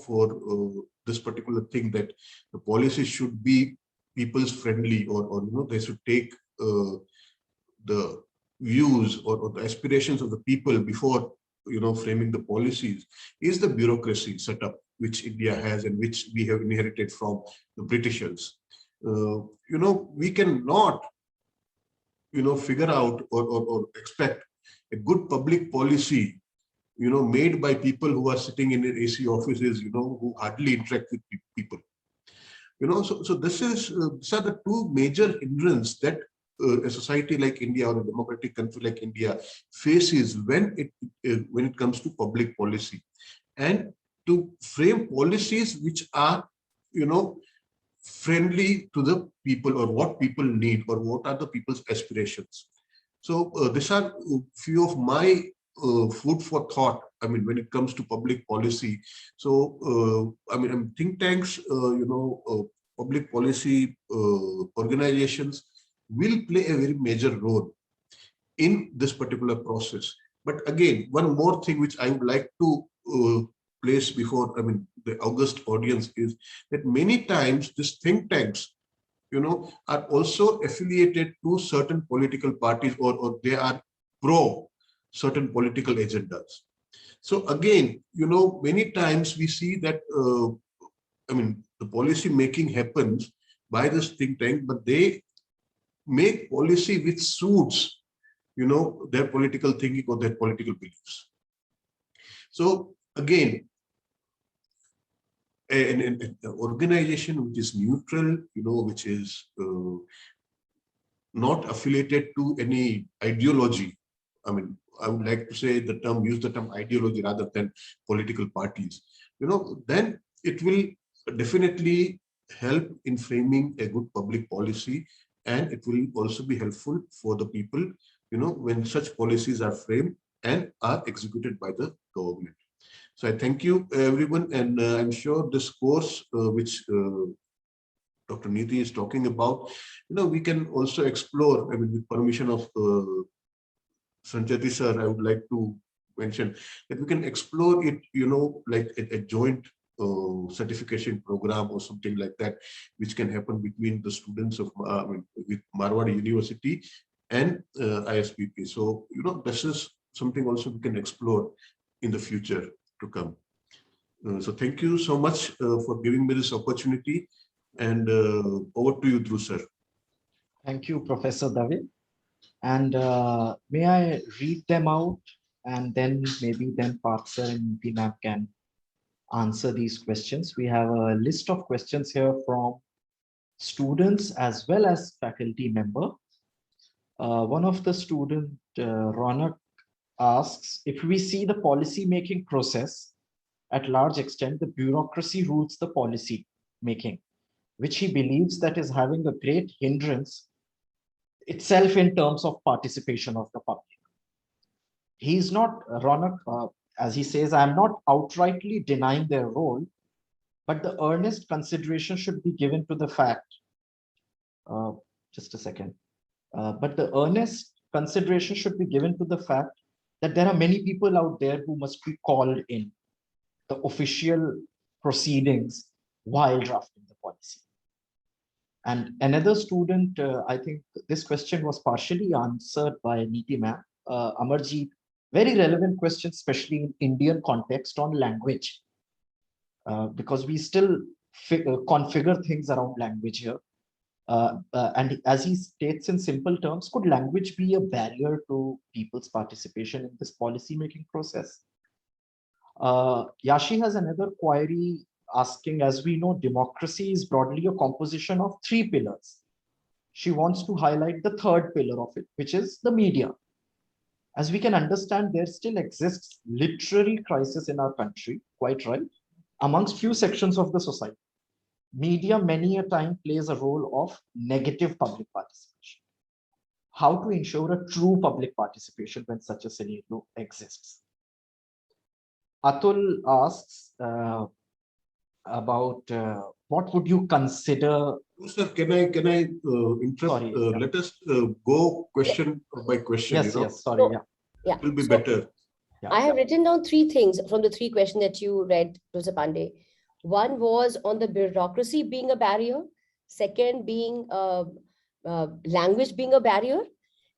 for this particular thing, that the policies should be people's friendly, or they should take the views or the aspirations of the people before framing the policies, is the bureaucracy setup which India has and which we have inherited from the Britishers. We cannot figure out or expect a good public policy made by people who are sitting in AC offices, who hardly interact with people. So these are the 2 major hindrances that a society like India or a democratic country like India faces when it comes to public policy, and to frame policies which are friendly to the people, or what people need, or what are the people's aspirations. So these are a few of my food for thought, when it comes to public policy. So think tanks, public policy organizations will play a very major role in this particular process. But again, one more thing which I would like to place before the august audience is that many times these think tanks are also affiliated to certain political parties, or they are pro certain political agendas. So again, many times we see that, the policy making happens by this think tank, but they make policy which suits, their political thinking or their political beliefs. So again, an organization which is neutral, which is not affiliated to any ideology. I would like to say use the term ideology rather than political parties. Then it will definitely help in framing a good public policy, and it will also be helpful for the people, when such policies are framed and are executed by the government. So I thank you, everyone, and I'm sure this course, which Dr. Neeti is talking about, we can also explore, with permission of Sancheti sir, I would like to mention that we can explore it, like a joint certification program or something like that, which can happen between the students of with Marwari University and ISPP. So, this is something also we can explore in the future to come. So thank you so much for giving me this opportunity, and over to you, Dhruv sir. Thank you, Professor Dave. And may I read them out, and then maybe Parth sir and Neeti ma'am can answer these questions. We have a list of questions here from students as well as faculty member. One of the student, Ronak, asks, if we see the policy making process at large extent, the bureaucracy rules the policy making, which he believes that is having a great hindrance itself in terms of participation of the public. He's not, Ronak, as he says, I'm not outrightly denying their role, but the earnest consideration should be given to the fact, just a second, but the earnest consideration should be given to the fact that there are many people out there who must be called in the official proceedings while drafting the policy. And another student, I think this question was partially answered by Neeti ma'am, Amarjeet, very relevant question, especially in Indian context on language, because we still configure things around language here. And as he states in simple terms, could language be a barrier to people's participation in this policy-making process? Yashi has another query asking, as we know, democracy is broadly a composition of 3 pillars. She wants to highlight the third pillar of it, which is the media. As we can understand, there still exists literary crisis in our country, quite right, amongst few sections of the society. Media many a time plays a role of negative public participation. How to ensure a true public participation when such a scenario exists? Atul asks about what would you consider? Sir, can I interrupt? Sorry, yeah. Let us go question by question. Yes, yes, sorry, yeah. Yeah. It will be better. Yeah. I have written down 3 things from the 3 questions that you read, Professor Pandey. One was on the bureaucracy being a barrier. Second being language being a barrier.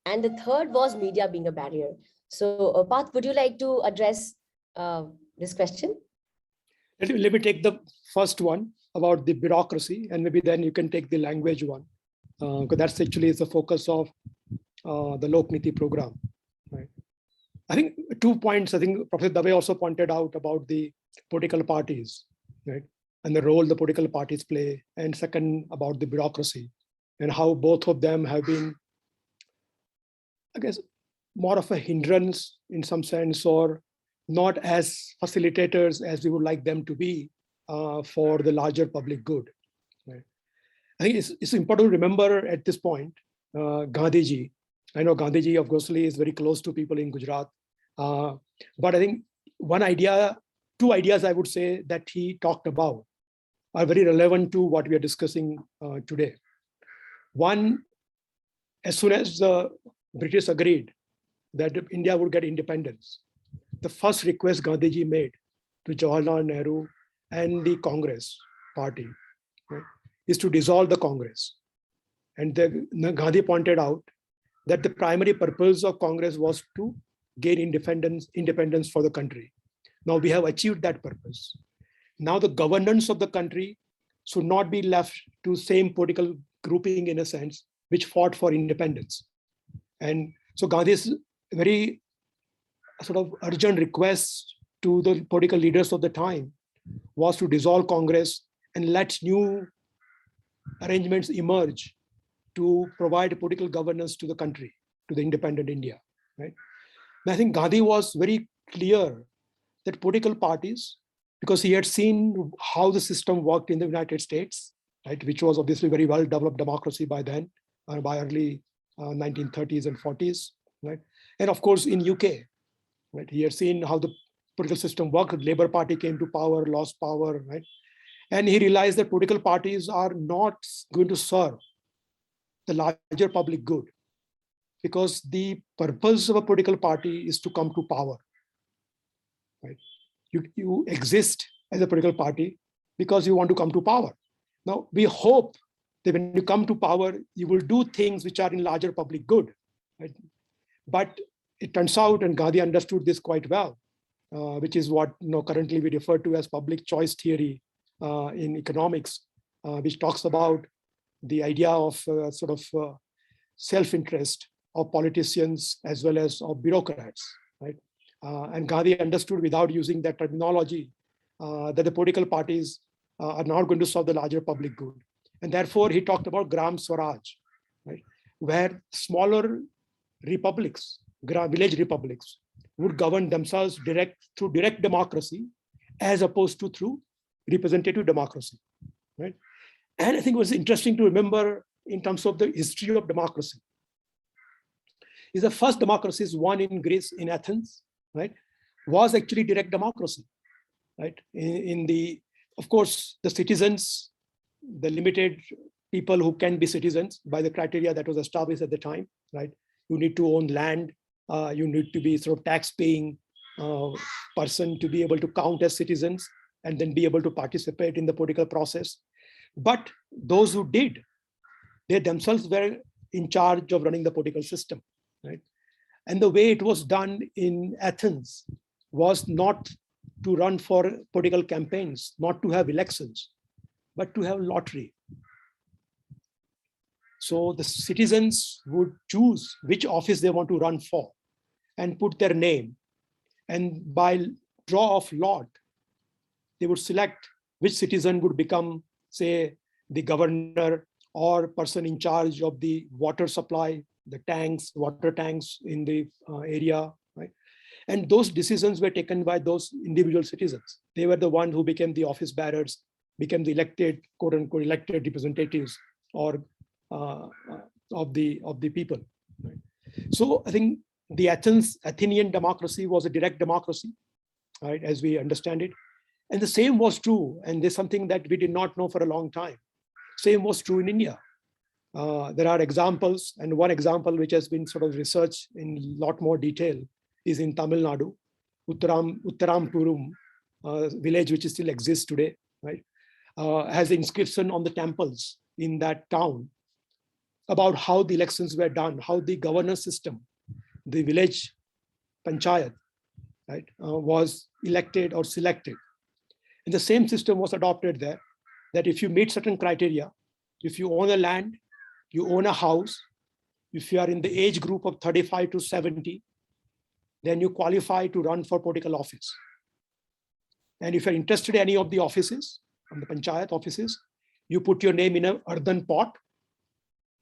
And the third was media being a barrier. So Parth, would you like to address this question? Let me take the first one about the bureaucracy, and maybe then you can take the language one, because that's actually the focus of the Lok Niti program. Right? I think 2 points. I think Professor Dave also pointed out about the political parties, right, and the role the political parties play, and second about the bureaucracy and how both of them have been, I guess, more of a hindrance in some sense, or not as facilitators as we would like them to be for the larger public good. Right? I think it's important to remember at this point, Gandhiji. I know Gandhiji of Ghosli is very close to people in Gujarat, but I think 2 ideas I would say that he talked about are very relevant to what we are discussing today. One, as soon as the British agreed that India would get independence, the first request Gandhiji made to Jawaharlal Nehru and the Congress party, right, is to dissolve the Congress. And Gandhi pointed out that the primary purpose of Congress was to gain independence for the country. Now we have achieved that purpose. Now the governance of the country should not be left to same political grouping in a sense, which fought for independence. And so Gandhi's very sort of urgent request to the political leaders of the time was to dissolve Congress and let new arrangements emerge to provide political governance to the country, to the independent India, right? And I think Gandhi was very clear that political parties, because he had seen how the system worked in the United States, right, which was obviously very well developed democracy by then, by early 1930s and 40s, right? And of course in UK, right, he had seen how the political system worked. Labour Party came to power, lost power, right? And he realized that political parties are not going to serve the larger public good, because the purpose of a political party is to come to power, right? You exist as a political party because you want to come to power. Now, we hope that when you come to power, you will do things which are in larger public good, right? But it turns out, and Gandhi understood this quite well, which is what currently we refer to as public choice theory in economics, which talks about the idea of self-interest of politicians as well as of bureaucrats, right? And Gandhi understood, without using that terminology, that the political parties are not going to serve the larger public good. And therefore, he talked about Gram Swaraj, right, where smaller republics, village republics, would govern themselves through direct democracy as opposed to through representative democracy, right? And I think it was interesting to remember in terms of the history of democracy. Is the first democracies won in Greece, in Athens, right, was actually direct democracy, right? Of course, the citizens, the limited people who can be citizens by the criteria that was established at the time, right? You need to own land, you need to be sort of tax-paying person to be able to count as citizens and then be able to participate in the political process. But those who did, they themselves were in charge of running the political system, right? And the way it was done in Athens was not to run for political campaigns, not to have elections, but to have lottery. So the citizens would choose which office they want to run for and put their name. And by draw of lot, they would select which citizen would become, say, the governor or person in charge of the water supply, the tanks, water tanks in the area, right? And those decisions were taken by those individual citizens. They were the ones who became the office bearers, became the elected, quote unquote, elected representatives or of the people, right? So I think the Athenian democracy was a direct democracy, right, as we understand it. And the same was true, and there's something that we did not know for a long time. Same was true in India. There are examples, and one example which has been sort of researched in a lot more detail is in Tamil Nadu, Uttarampuram village, which still exists today, right, has an inscription on the temples in that town about how the elections were done, how the governance system, the village panchayat, right, was elected or selected. And the same system was adopted there, that if you meet certain criteria, if you own a land, you own a house, if you are in the age group of 35 to 70, then you qualify to run for political office. And if you're interested in any of the offices, from the panchayat offices, you put your name in an earthen pot,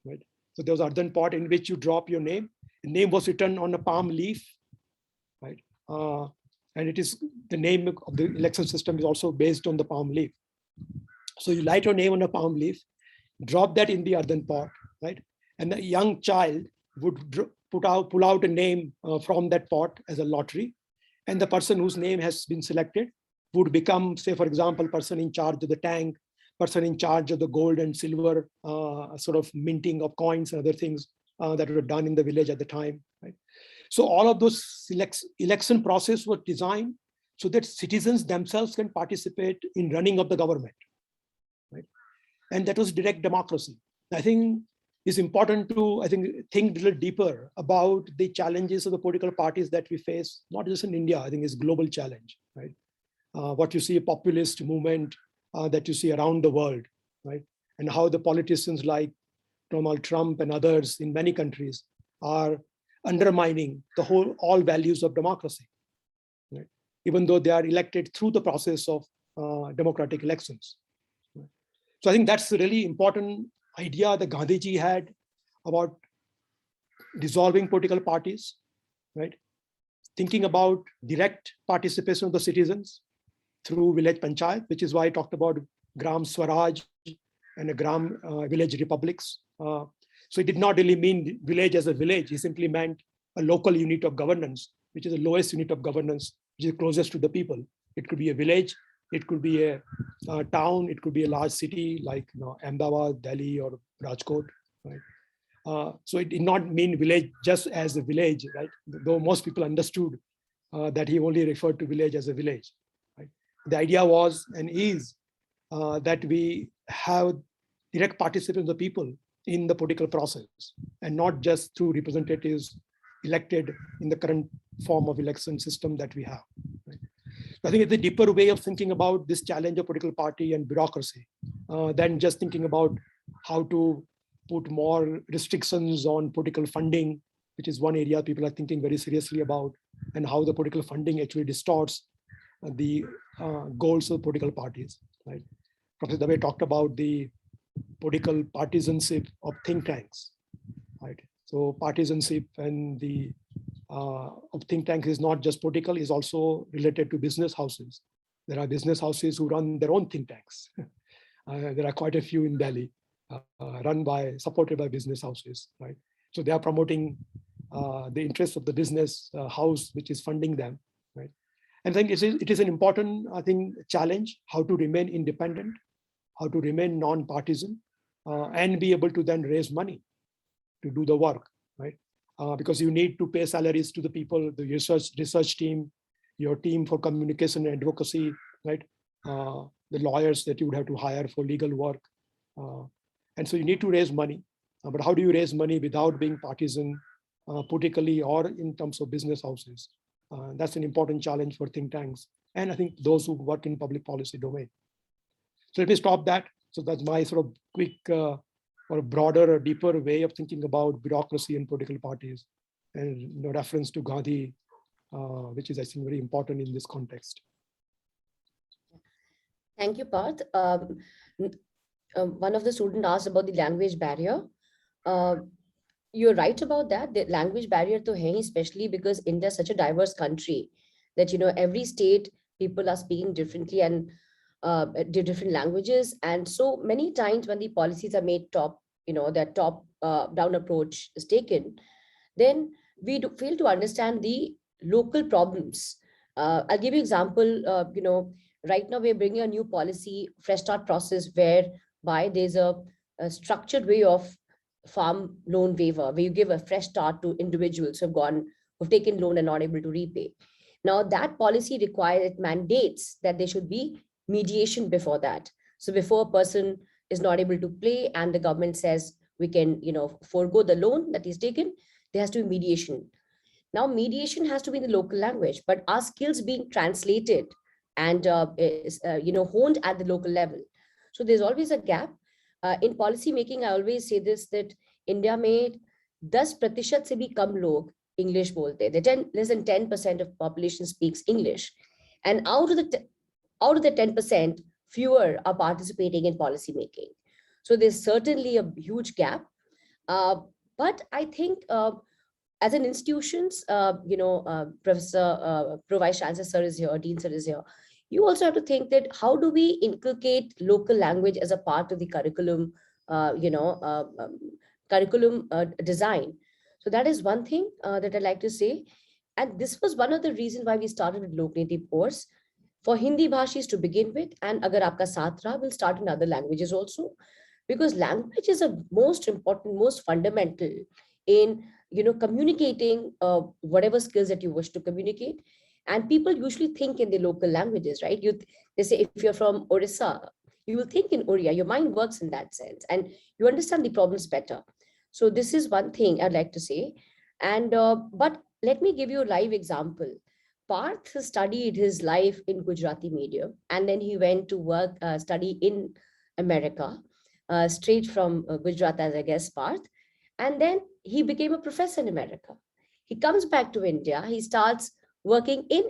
right? So there was an earthen pot in which you drop your name. The name was written on a palm leaf, right? And it is the name of the election system is also based on the palm leaf. So you write your name on a palm leaf, drop that in the earthen pot, right? And the young child would pull out a name from that pot as a lottery. And the person whose name has been selected would become, say, for example, person in charge of the tank, person in charge of the gold and silver sort of minting of coins and other things that were done in the village at the time, right? So all of those election process was designed so that citizens themselves can participate in running of the government, right? And that was direct democracy. I think it's important to, I think a little deeper about the challenges of the political parties that we face, not just in India. I think it's a global challenge, right? What you see a populist movement that you see around the world, right? And how the politicians like Donald Trump and others in many countries are undermining all values of democracy, right? Even though they are elected through the process of democratic elections. Right? So I think that's a really important idea that Gandhiji had about dissolving political parties, right? Thinking about direct participation of the citizens through village panchayat, which is why I talked about Gram Swaraj and a Gram village republics. So it did not really mean village as a village. It simply meant a local unit of governance, which is the lowest unit of governance, which is closest to the people. It could be a village, it could be a town, it could be a large city like Ahmedabad, Delhi, or Rajkot. Right? So it did not mean village just as a village, right? Though most people understood that he only referred to village as a village. Right? The idea was and is that we have direct participation of the people in the political process, and not just through representatives elected in the current form of election system that we have. Right? So I think it's a deeper way of thinking about this challenge of political party and bureaucracy than just thinking about how to put more restrictions on political funding, which is one area people are thinking very seriously about, and how the political funding actually distorts the goals of political parties. Right? Professor Dave talked about the political partisanship of think tanks. Right? So partisanship and the of think tanks is not just political, is also related to business houses. There are business houses who run their own think tanks. There are quite a few in Delhi, supported by business houses, right? So they are promoting the interests of the business house, which is funding them, right? And I think it is an important, I think, challenge, how to remain independent, how to remain non-partisan, and be able to then raise money to do the work, right? Because you need to pay salaries to the people, the research team, your team for communication and advocacy, right? The lawyers that you would have to hire for legal work. And so you need to raise money. But how do you raise money without being partisan, politically or in terms of business houses? That's an important challenge for think tanks. And I think those who work in public policy domain. So let me stop that. So that's my sort of quick or a broader or deeper way of thinking about bureaucracy and political parties, and reference to Gandhi, which is, I think, very important in this context. Thank you, Parth. One of the students asked about the language barrier. You're right about that. The language barrier to hai, especially because India is such a diverse country that, every state people are speaking differently and different languages. And so many times when the policies are made that top down approach is taken, then we fail to understand the local problems. I'll give you an example. Right now we're bringing a new policy, fresh start process, whereby there's a structured way of farm loan waiver, where you give a fresh start to individuals who've taken loan and not able to repay. Now that policy requires, it mandates that there should be mediation before that. So before a person is not able to pay and the government says we can, forego the loan that is taken, there has to be mediation. Now mediation has to be in the local language, but our skills being translated and honed at the local level. So there's always a gap. In policy making, I always say this, that India में 10% से भी कम लोग English बोलते हैं. Less than 10% of population speaks English, and out of the 10%, fewer are participating in policy making. So there's certainly a huge gap. But I think as an institutions, Professor Pro Vice Chancellor Sir is here, Dean Sir is here. You also have to think that how do we inculcate local language as a part of the curriculum, design. So that is one thing that I'd like to say. And this was one of the reasons why we started with Lok Niti course for Hindi Bhashis to begin with. And agar aapka saath raha, we'll start in other languages also, because language is a most important, most fundamental in communicating whatever skills that you wish to communicate. And people usually think in the local languages, right? They say if you're from Orissa, you will think in Oriya. Your mind works in that sense, and you understand the problems better. So this is one thing I'd like to say. And but let me give you a live example. Parth studied his life in Gujarati medium, and then he went to work, study in America, straight from Gujarat as a guest Parth. And then he became a professor in America. He comes back to India. He starts working in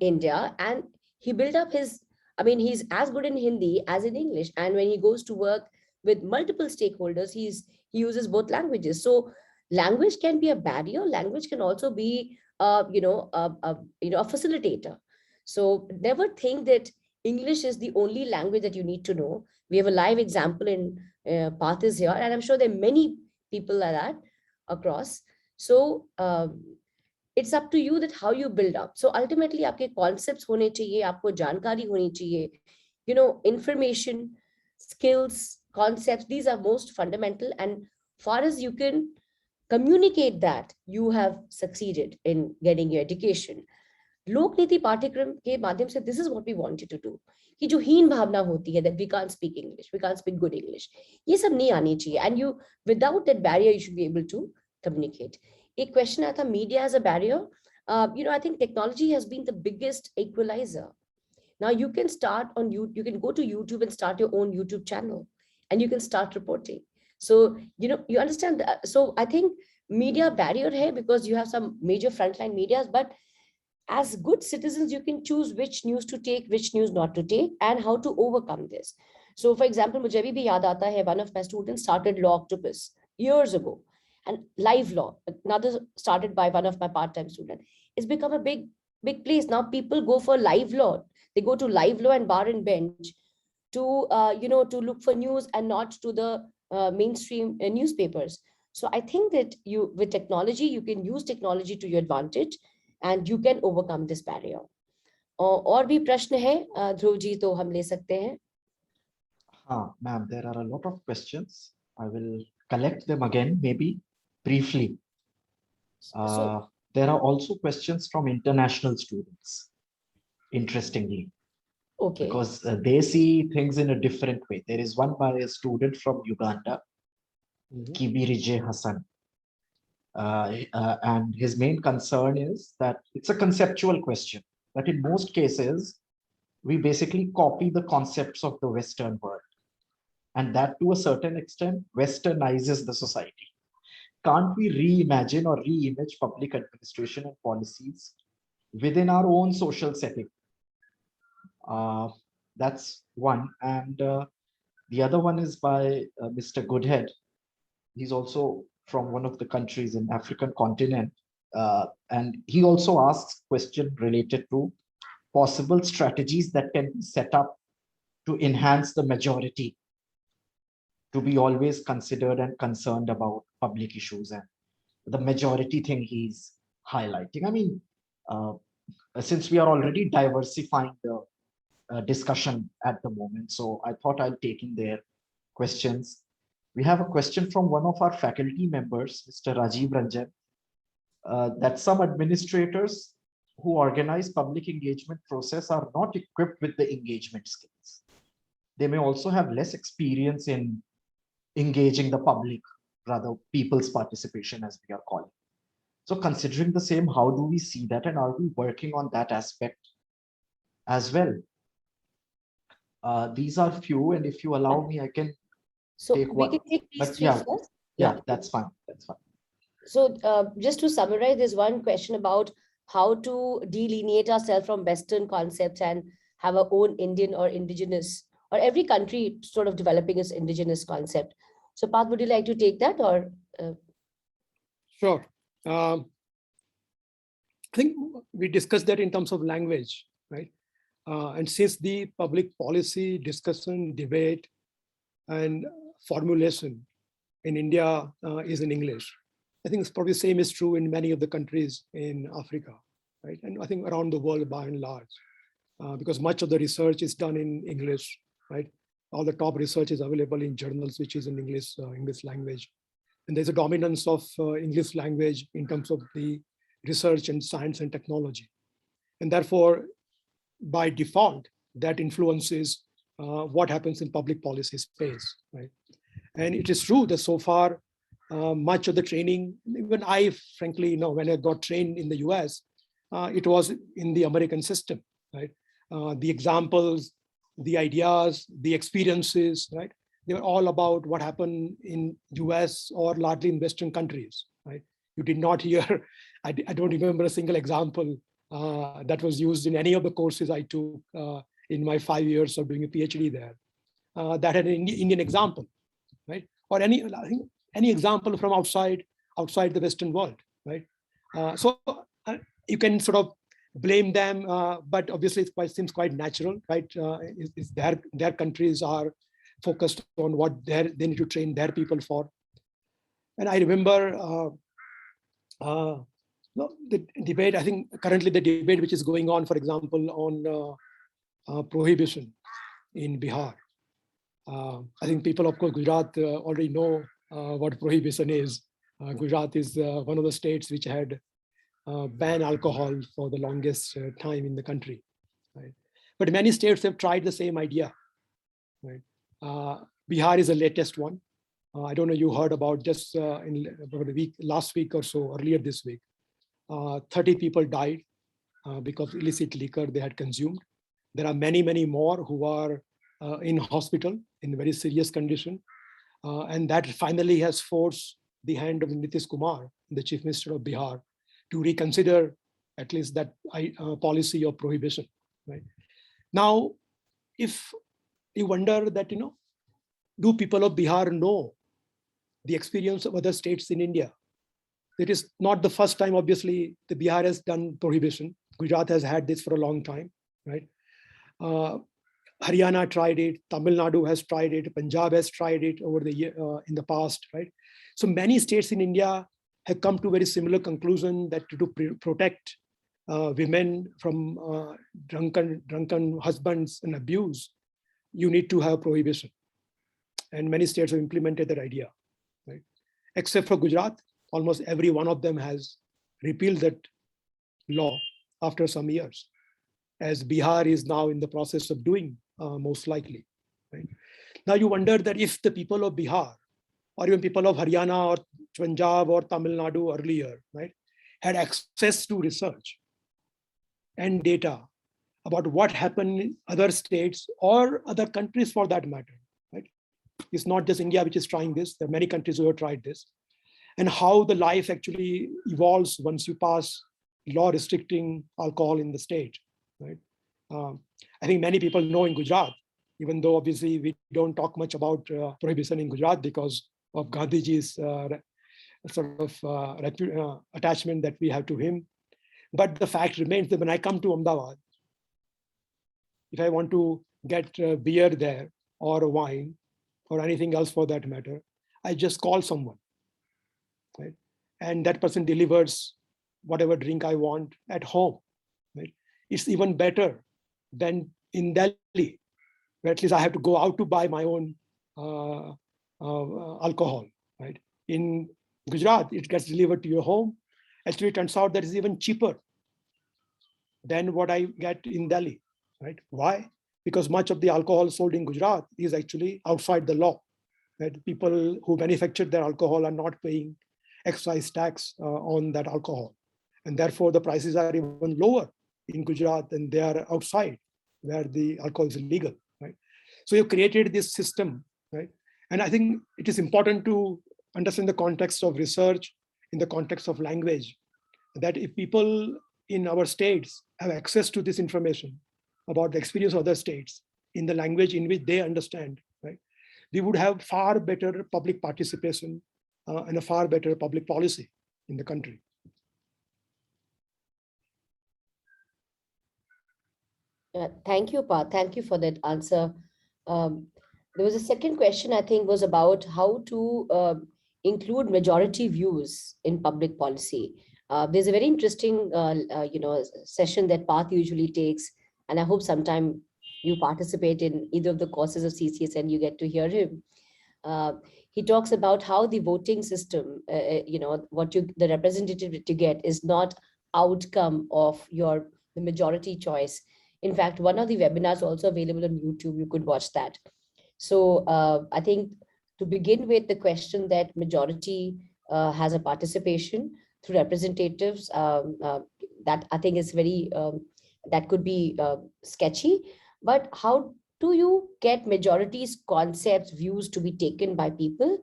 India, and he built up his. I mean, he's as good in Hindi as in English. And when he goes to work with multiple stakeholders, he uses both languages. So language can be a barrier. Language can also be, a facilitator. So never think that English is the only language that you need to know. We have a live example in Path is here, and I'm sure there are many people like that across. So it's up to you that how you build up. So ultimately, आपके concepts होने चाहिए, आपको जानकारी होनी चाहिए. You know, information, skills, concepts, these are most fundamental. And far as you can communicate that, you have succeeded in getting your education. लोक नीति पाठ्यक्रम के माध्यम से this is what we want you to do. कि जो हीन भावना होती है that we can't speak English, we can't speak good English, ये सब नहीं आनी चाहिए. And you, without that barrier, you should be able to communicate. एक question आया था media as a barrier. I think technology has been the biggest equalizer. Now you can start on you can go to YouTube and start your own YouTube channel, and you can start reporting. So you understand that. So I think media barrier hai because you have some major frontline medias, but as good citizens, you can choose which news to take, which news not to take, and how to overcome this. So, for example, मुझे अभी भी याद आता है, one of my students started Law Octopus years ago, and Live Law, another started by one of my part-time students. It's become a big place now. People go for Live Law. They go to Live Law and Bar and Bench to to look for news and not to the mainstream newspapers. So I think that with technology, you can use technology to your advantage, and you can overcome this barrier. और भी प्रश्न है ध्रुव जी तो हम ले सकते हैं. हाँ, ma'am, there are a lot of questions. I will collect them again, maybe briefly. There are also questions from international students, interestingly. Okay. Because they see things in a different way. There is one by a student from Uganda, Kibirije Hassan. And his main concern is that it's a conceptual question, that in most cases, we basically copy the concepts of the Western world. And that to a certain extent, westernizes the society. Can't we reimagine or re-image public administration and policies within our own social setting? That's one. And the other one is by Mr. Goodhead. He's also from one of the countries in African continent. And he also asks question related to possible strategies that can be set up to enhance the majority to be always considered and concerned about public issues, and the majority thing he's highlighting. I mean, since we are already diversifying the discussion at the moment, so I thought I'll take in their questions. We have a question from one of our faculty members, Mr. Rajiv Ranjan, that some administrators who organize public engagement process are not equipped with the engagement skills. They may also have less experience in engaging the public, rather people's participation as we are calling. So considering the same, how do we see that, and are we working on that aspect as well? These are few, and if you allow me, I can take one. We can take these three first. Yeah, that's fine. That's fine. So just to summarize, there's one question about how to delineate ourselves from Western concepts and have our own Indian or indigenous, or every country sort of developing its indigenous concept. So Parth, would you like to take that, or? Sure. I think we discussed that in terms of language, right? And since the public policy discussion, debate, and formulation in India is in English, I think it's probably the same is true in many of the countries in Africa, right? And I think around the world by and large, because much of the research is done in English, right? All the top research is available in journals, which is in English, English language. And there's a dominance of English language in terms of the research and science and technology. And therefore, by default, that influences what happens in public policy space, right? And it is true that so far, much of the training, even I, frankly, when I got trained in the US, it was in the American system, right? The examples, the ideas, the experiences, right? They were all about what happened in US or largely in Western countries, right? You did not hear, I don't remember a single example that was used in any of the courses I took in my 5 years of doing a PhD there. That had an Indian example, right? Or any example from outside the Western world, right? So you can sort of blame them, but obviously it seems quite natural, right? Their countries are focused on what they need to train their people for. And I remember the debate, I think currently the debate which is going on, for example, on prohibition in Bihar. I think people, of course, Gujarat already know what prohibition is. Gujarat is one of the states which had banned alcohol for the longest time in the country. Right? But many states have tried the same idea. Right? Bihar is the latest one. I don't know, you heard about just in about a week, last week or so, earlier this week. 30 people died because of illicit liquor they had consumed. There are many, many more who are in hospital in very serious condition. And that finally has forced the hand of Nitish Kumar, the Chief Minister of Bihar, to reconsider at least that policy of prohibition. Right? Now, if you wonder that, do people of Bihar know the experience of other states in India? It is not the first time, obviously, the Bihar has done prohibition. Gujarat has had this for a long time, right? Haryana tried it, Tamil Nadu has tried it, Punjab has tried it over the year in the past, right? So many states in India have come to a very similar conclusion that to protect women from drunken husbands and abuse, you need to have prohibition. And many states have implemented that idea, right? Except for Gujarat, almost every one of them has repealed that law after some years, as Bihar is now in the process of doing, most likely. Right? Now you wonder that if the people of Bihar, or even people of Haryana or Punjab or Tamil Nadu earlier, right, had access to research and data about what happened in other states or other countries for that matter, right? It's not just India which is trying this. There are many countries who have tried this. And how the life actually evolves once you pass law restricting alcohol in the state, right? I think many people know in Gujarat, even though obviously we don't talk much about prohibition in Gujarat because of Gandhiji's attachment that we have to him. But the fact remains that when I come to Ahmedabad, if I want to get beer there or wine or anything else for that matter, I just call someone, right? And that person delivers whatever drink I want at home, right? It's even better than in Delhi, where at least I have to go out to buy my own alcohol, right? In Gujarat, it gets delivered to your home. Actually, it turns out that it's even cheaper than what I get in Delhi, right? Why? Because much of the alcohol sold in Gujarat is actually outside the law. Right? People who manufacture their alcohol are not paying excise tax on that alcohol. And therefore, the prices are even lower in Gujarat than they are outside, where the alcohol is illegal, right? So you created this system, right? And I think it is important to understand the context of research in the context of language, that if people in our states have access to this information about the experience of other states in the language in which they understand, right, we would have far better public participation and a far better public policy in the country. Thank you, Pa. Thank you for that answer. There was a second question, I think, was about how to include majority views in public policy. There's a very interesting, session that Path usually takes, and I hope sometime you participate in either of the courses of CCS and you get to hear him. He talks about how the voting system, the representative that you get is not outcome of the majority choice. In fact, one of the webinars also available on YouTube, you could watch that. So I think to begin with, the question that majority has a participation through representatives, that I think is very, that could be sketchy. But how do you get majorities' concepts, views to be taken by people?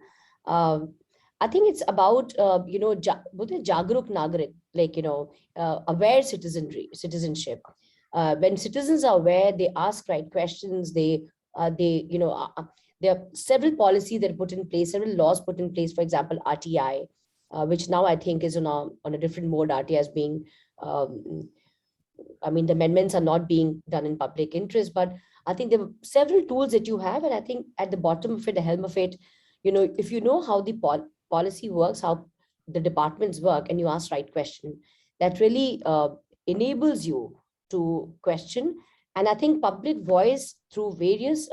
I think it's about, Jagruk Nagarik, like, aware citizenship. When citizens are aware, they ask right questions, there are several policies that are put in place, several laws put in place, for example, RTI, which now I think is on a different mode. RTI is being, the amendments are not being done in public interest, but I think there are several tools that you have. And I think at the bottom of it, the helm of it, if you know how the policy works, how the departments work, and you ask right question, that really enables you to question. And I think public voice through various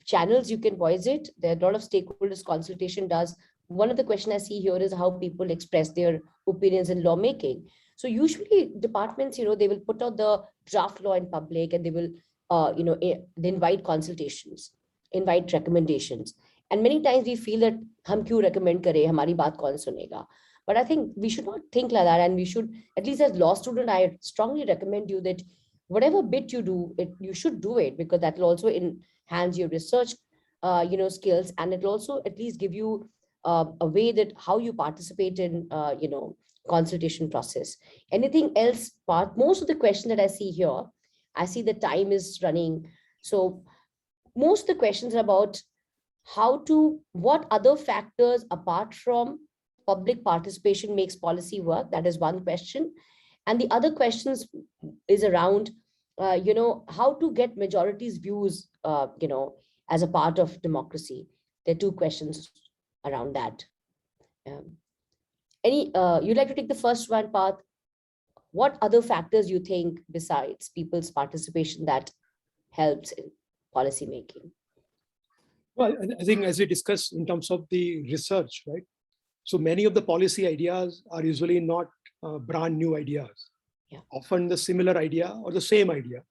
channels, you can voice it. There are a lot of stakeholders consultation does. One of the questions I see here is how people express their opinions in lawmaking. So usually departments, they will put out the draft law in public, and they will, they invite consultations, invite recommendations. And many times we feel that hum kyun recommend kare, hamari baat kaun sunega. But I think we should not think like that. And we should, at least as law student, I strongly recommend you that whatever bit you do, you should do it, because that will also enhance your research, skills. And it will also at least give you a way that how you participate in, consultation process. Anything else part, most of the questions that I see here, I see the time is running. So most of the questions are about what other factors apart from public participation makes policy work. That is one question. And the other questions is around, how to get majorities' views, as a part of democracy. There are two questions around that. You'd like to take the first one, Parth? What other factors you think besides people's participation that helps in policy making? Well, I think as we discussed in terms of the research, right? So many of the policy ideas are usually not brand new ideas. Yeah. Often the similar idea or the same idea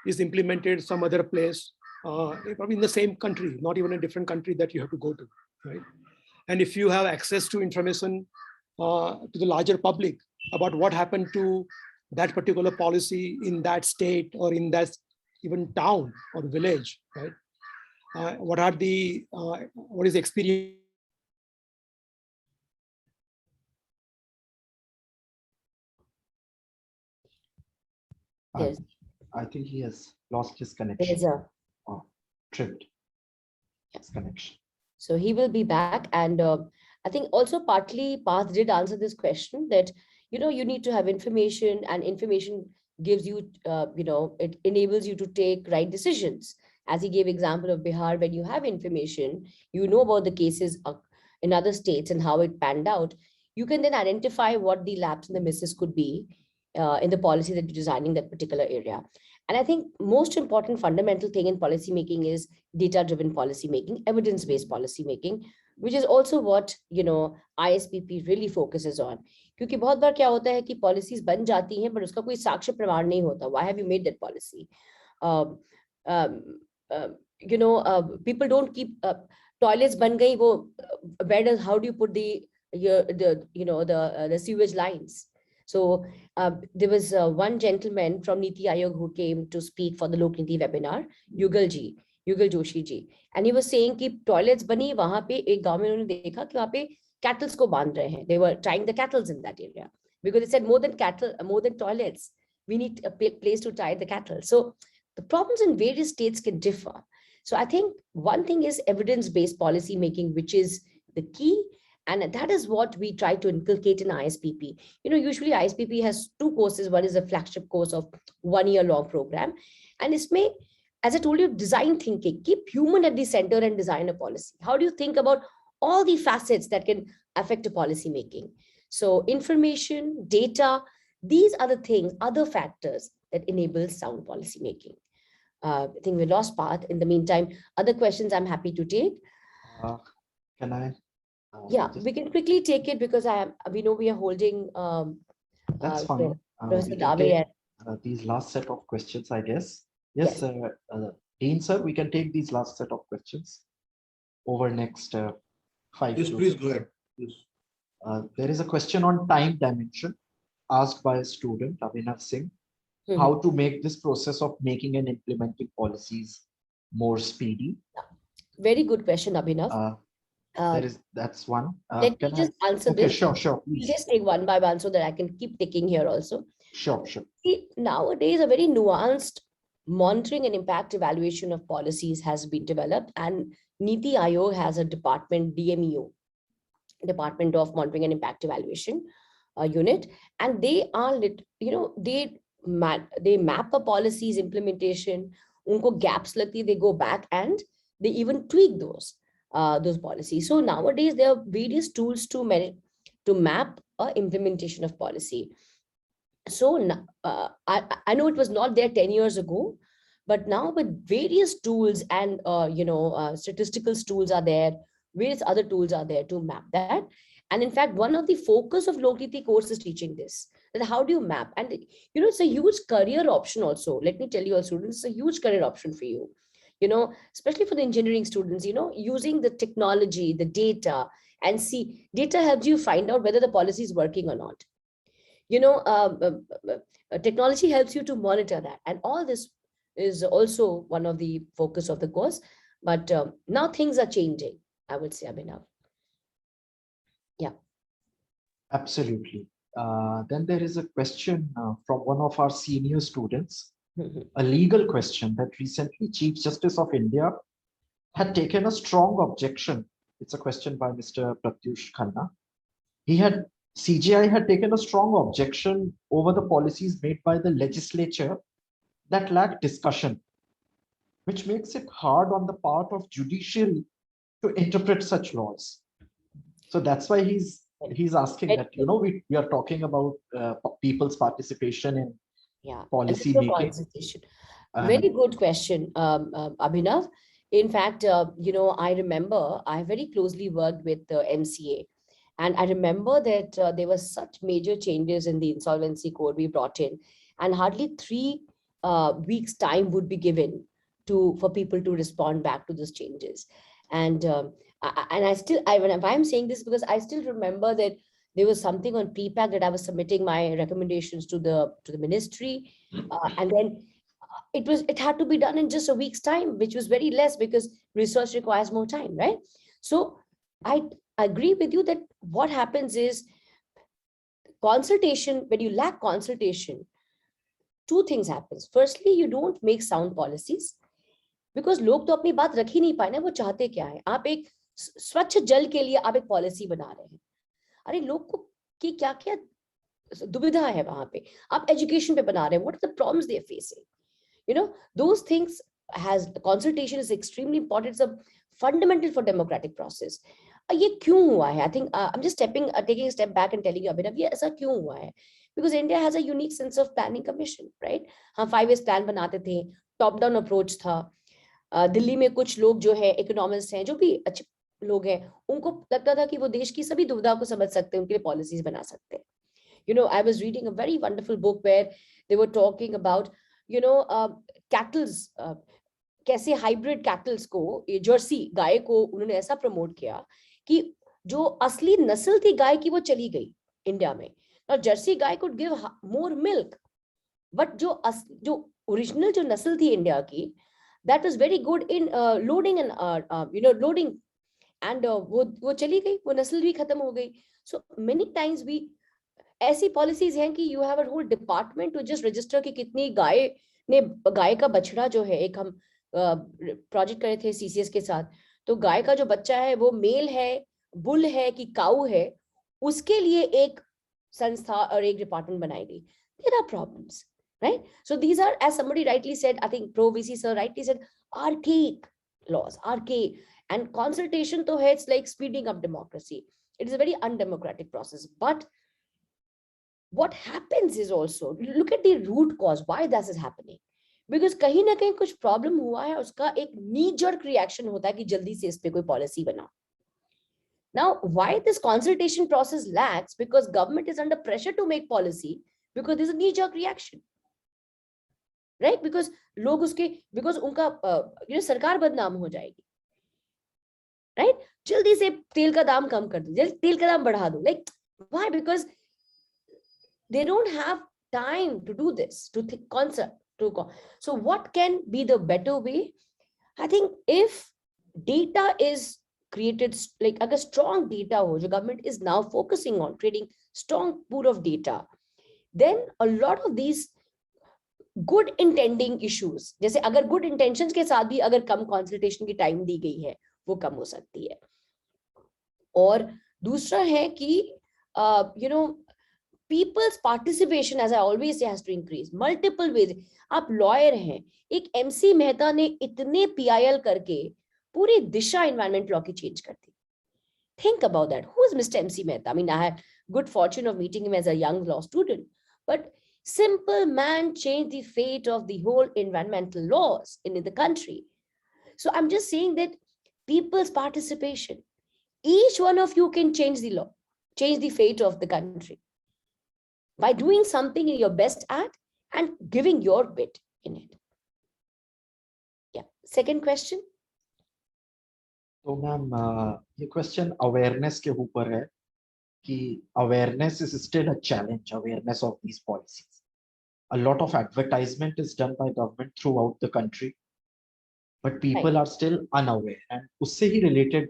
is implemented some other place, probably in the same country, not even a different country that you have to go to, right? And if you have access to information to the larger public about what happened to that particular policy in that state or in that even town or village, right? What is the experience? I think he has lost his connection. Tripped his connection. So he will be back. And I think also partly Parth did answer this question that, you need to have information, and information gives you, it enables you to take right decisions. As he gave example of Bihar, when you have information, you know about the cases in other states and how it panned out, you can then identify what the laps and the misses could be in the policy that you're designing that particular area. And I think most important fundamental thing in policy making is data-driven policy making, evidence-based policy making, which is also what, ISPP really focuses on. क्योंकि बहुत बार क्या होता है कि policies बन जाती हैं, but उसका कोई साक्ष्य प्रमाण नहीं होता. Why have you made that policy? People don't keep toilets ban gayi, how do you put the sewage lines? So there was one gentleman from Niti Aayog who came to speak for the Lok Niti webinar, Yugal Joshi ji, and he was saying कि toilets बनी वहाँ पे एक गांव में उन्होंने देखा कि वहाँ पे cattles को बांध रहे हैं. They were tying the cattles in that area because they said more than toilets, we need a place to tie the cattle. So the problems in various states can differ. So I think one thing is evidence-based policy making, which is the key. And that is what we try to inculcate in ISPP. Usually ISPP has two courses. One is a flagship course of 1 year long program. And it's may, as I told you, design thinking, keep human at the center and design a policy. How do you think about all the facets that can affect a policy making? So information, data, these are the things, other factors that enable sound policy making. I think we lost Parth. In the meantime, other questions I'm happy to take. Can I? Yeah, we can quickly take it because we know we are holding. That's fine. Professor We can Dave take, these last set of questions, I guess. Yes, Dean sir, we can take these last set of questions. over next 5 Yes, to please go ahead. Yes. there is a question on time dimension asked by a student, Abhinav Singh, how to make this process of making and implementing policies more speedy. Very good question, Abhinav. That's one. Let me Can just answer Okay, this. sure, We'll please. just take one by one so that I can keep taking here also. Sure. See, nowadays, a very nuanced monitoring and impact evaluation of policies has been developed, and Niti Aayog has a department, DMEO, Department of Monitoring and Impact Evaluation unit, and they are, they map a policy's implementation. Unko gaps lagti, they go back and they even tweak those policies. So nowadays there are various tools to map implementation of policy. So I know it was not there 10 years ago, but now with various tools and statistical tools are there, various other tools are there to map that. And in fact, one of the focus of Lok Niti course is teaching this, that how do you map? And it's a huge career option also. Let me tell you all students, it's a huge career option for you. Especially for the engineering students, using the technology, the data, and see, data helps you find out whether the policy is working or not. Technology helps you to monitor that, and all this is also one of the focus of the course. But now things are changing, I would say, Abhinav. Yeah, Absolutely. Then there is a question from one of our senior students, a legal question, that recently Chief Justice of India had taken a strong objection. It's a question by Mr. Pratyush Khanna. CJI had taken a strong objection over the policies made by the legislature that lack discussion, which makes it hard on the part of judiciary to interpret such laws. So that's why he's asking that, we are talking about people's participation in policy making. Very good question, Abhinav. In fact, I remember I very closely worked with the MCA. And I remember that there were such major changes in the insolvency code we brought in, and hardly 3 weeks time would be given for people to respond back to those changes. And if I'm saying this because I still remember that there was something on PPAC that I was submitting my recommendations to the ministry, and then it had to be done in just a week's time, which was very less because research requires more time, right? So I agree with you that what happens is consultation. When you lack consultation, 2 things happens. Firstly, you don't make sound policies because लोग तो अपनी बात रख ही नहीं पाए ना, वो चाहते क्या है? आप एक स्वच्छ जल के लिए आप एक पॉलिसी बना रहे हैं, अरे लोग को कि क्या क्या दुविधा है वहां पे, आप एजुकेशन पे बना रहे हैं, what are the problems they are facing? Those things consultation is extremely important. It's a fundamental for democratic process. ये क्यों हुआ है? I think I'm just taking a step back and telling you, Abhinav, ये ऐसा क्यों हुआ है? Because India has a unique sense of planning commission, right? हम 5 years plan बनाते थे, top down approach था. दिल्ली में कुछ लोग जो है इकोनॉमिस्ट हैं, जो भी अच्छे लोग हैं, उनको लगता था कि वो देश की सभी दुविधा को समझ सकते हैं, उनके लिए पॉलिसीज बना सकते हैं. I was reading a very wonderful book where they were talking about cattle's कैसे हाइब्रिड कैटल्स को, जर्सी गाय को उन्होंने ऐसा प्रमोट किया कि जो असली नस्ल थी गाय की वो चली गई इंडिया में. Now Jersey guy could give more milk, but जो ओरिजिनल जो नस्ल थी इंडिया की, that was very good in loading and loading, and वो चली गई, वो नस्ल भी खत्म हो गई. So many times ऐसी पॉलिसीज हैं कि you have a whole department to just register कि कितनी गाय का बछड़ा जो है, एक हम प्रोजेक्ट करे थे CCS के साथ, तो गाय का जो बच्चा है वो मेल है, बुल है कि काऊ है, उसके लिए एक संस्था और एक डिपार्टमेंट बनाई गई. There are problems, right? So these are, as somebody rightly said, I think Pro VC sir rightly said, archaic laws, archaic, and consultation to hai, it's like speeding up democracy. It is a very undemocratic process. But what happens is also, look at the root cause, why this is happening. Because कहीं ना कहीं कुछ problem हुआ है, उसका एक knee jerk reaction होता है कि जल्दी से इस पे कोई पॉलिसी बनाओ. Now, why this consultation process lacks? Because government is under pressure to make policy because there's a knee jerk reaction, right? Because लोग उसके, because उनका सरकार बदनाम हो जाएगी. राइट? जल्दी से तेल का दाम कम कर दो, जल्दी तेल का दाम बढ़ा दो. Like why? Because they don't have time to do this, to think concept. So what can be the better way? I think if data is created, like agar strong data ho, the government is now focusing on creating strong pool of data, then a lot of these good intending issues, जैसे अगर good intentions के साथ भी अगर कम consultation की time दी गई है, वो कम हो सकती है. और दूसरा है कि you know, people's participation, as I always say, has to increase multiple ways. आप lawyer हैं, एक MC मेहता ने इतने PIL करके पूरी दिशा environment law की change कर दी. Think about that. Who is Mr. MC Mehta? I mean, I had good fortune of meeting him as a young law student, but simple man changed the fate of the whole environmental laws in the country. So I'm just saying that people's participation, each one of you can change the law, change the fate of the country by doing something you're best at and giving your bit in it. Yeah. Second question. तो ma'am ये question awareness के ऊपर है कि awareness is still a challenge, awareness of these policies. A lot of advertisement is done by government throughout the country, but people are still unaware. And उससे ही related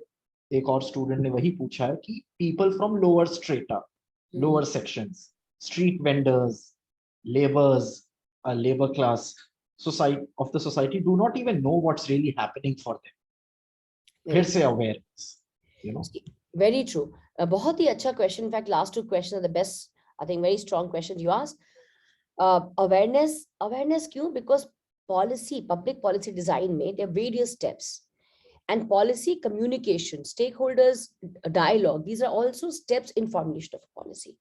एक और student ने वही पूछा है कि people from lower strata, lower sections, street vendors, laborers, labor class society of the society do not even know what's really happening for them. फिर से awareness, you know. Very true. बहुत ही अच्छा question. In fact, last two questions are the best. I think very strong questions you asked. Awareness क्यों? Because policy, public policy design में there are various steps, and policy communication, stakeholders dialogue, these are also steps in formulation of policy.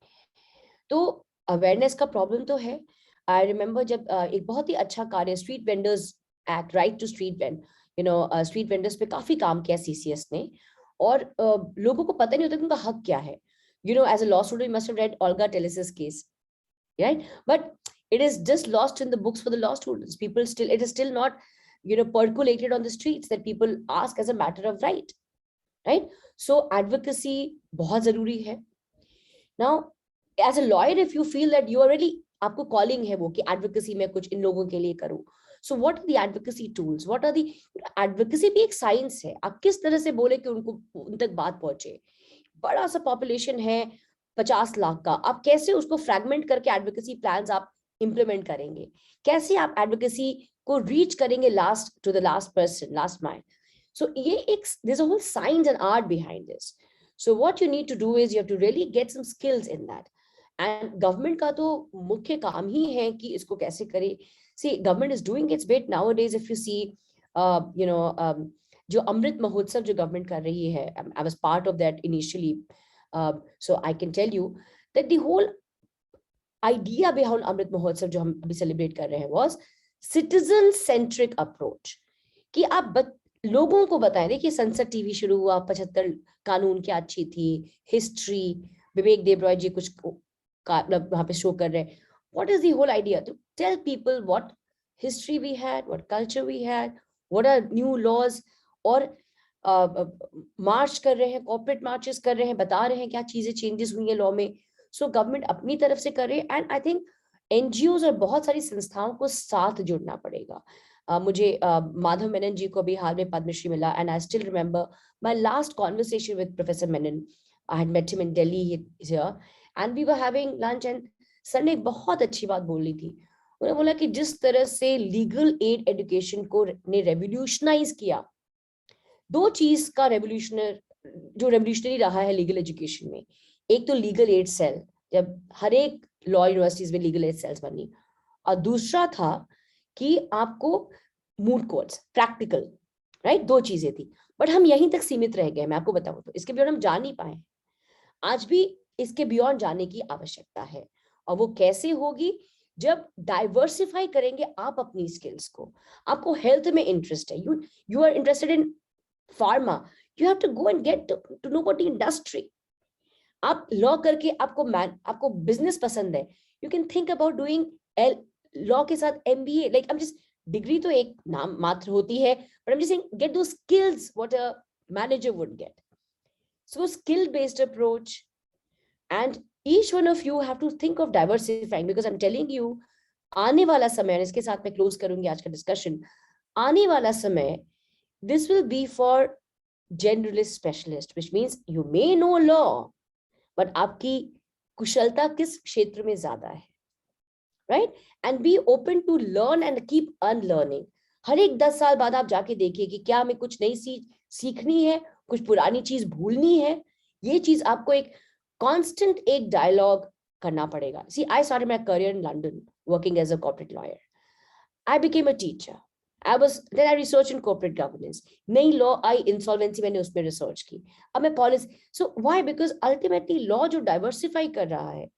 तो awareness का problem तो है. I remember जब एक बहुत ही अच्छा कार्य street vendors act, right to street vend, street vendors पे काफी काम किया CCS ने, और लोगों को पता नहीं होता कि उनका हक क्या है. As a law student, you must have read Olga Tellis's case, right? But it is just lost in the books for the law students. It is still not, percolated on the streets that people ask as a matter of right, right? So advocacy बहुत जरूरी है. Now, as a lawyer, if you feel that you are really, आपको calling है वो कि advocacy में कुछ इन लोगों के लिए करूँ, so what are the advocacy tools? What are the advocacy भी एक science है. आप किस तरह से बोले कि उनको उन तक बात पहुंचे. बड़ा सा population है 50 लाख का, आप कैसे उसको fragment करके advocacy plans आप implement करेंगे, कैसे आप advocacy को reach करेंगे to the last person, last mile. So there's a whole science and art behind this. So what you need to do is you have to really get some skills in that. And government का तो मुख्य काम ही है कि इसको कैसे करे. See, government is doing its bit nowadays. If you see, जो अमृत महोत्सव जो government कर रही है, I was part of that initially. So I can tell you that the whole idea behind Amrit Mahotsav जो हम अभी celebrate कर रहे हैं was citizen-centric approach. कि आप लोगों को बताएं. देखिए, संसद टीवी शुरू हुआ, 75 कानून क्या अच्छी थी, हिस्ट्री, विवेक देबरॉय जी कुछ वहां पे शो कर रहे हैं. What is the whole idea? To tell people what history we had, what culture we had, what are new laws, और मार्च कर रहे हैं, कॉर्पोरेट मार्चेस कर रहे हैं, बता रहे हैं क्या चीजें चेंजेस हुई हैं लॉ में. सो गवर्नमेंट अपनी तरफ से कर रहे हैं, एंड आई थिंक NGOs और बहुत सारी संस्थाओं को साथ जुड़ना पड़ेगा. मुझे माधव मेनन जी को भी हाल में पद्मश्री मिला, and I still remember my last conversation with professor Menon. I had met him in Delhi here, and we were having lunch, and sir ने एक बहुत अच्छी बात बोली थी. उन्होंने बोला कि जिस तरह से लीगल एड एजुकेशन को ने रेवोल्यूशनाइज किया, दो चीज का रेवोल्यूशनरी रहा है लीगल एजुकेशन में. एक तो लीगल एड सेल, जब हर एक लॉ यूनिवर्सिटीज में लीगल एड सेल्स बनी, और दूसरा था कि आपको मूट कोर्ट्स, प्रैक्टिकल, राइट. दो चीजें थी, बट हम यहीं तक सीमित रह गए. मैं आपको बताऊं तो इसके बियॉन्ड हम जा नहीं पाए. आज भी इसके बियॉन्ड जाने की आवश्यकता है, और वो कैसे होगी? जब डाइवर्सिफाई करेंगे आप अपनी स्किल्स को. आपको हेल्थ में इंटरेस्ट है, you are interested in pharma, you have to go and get to know what industry. आप लॉ करके आपको बिजनेस पसंद है, you can think about doing law के साथ MBA. Like I am just, degree तो एक नाम मात्र होती है, but I am just saying get those skills, what manager would get. So skill-based approach, and each one of you have to think of diversifying, because I'm telling you, आने वाला समय, इसके साथ मैं क्लोज करूंगी आज का डिस्कशन, आने वाला समय, this will be for generalist specialist, which means you may know law, but आपकी कुशलता किस क्षेत्र में ज्यादा है, right? And be open to learn and keep unlearning. हर एक 10 साल बाद आप जाके देखिए कि क्या हमें कुछ नई सीखनी है, कुछ पुरानी चीज भूलनी है. ये चीज आपको एक constant एक dialogue करना पड़ेगा. See, I started my career in London working as a corporate lawyer. I became a teacher. Then I researched in corporate governance. नई law आई, insolvency, मैंने उसमें research की. अब मैं policy. So why? Because ultimately law जो diversify कर रहा है,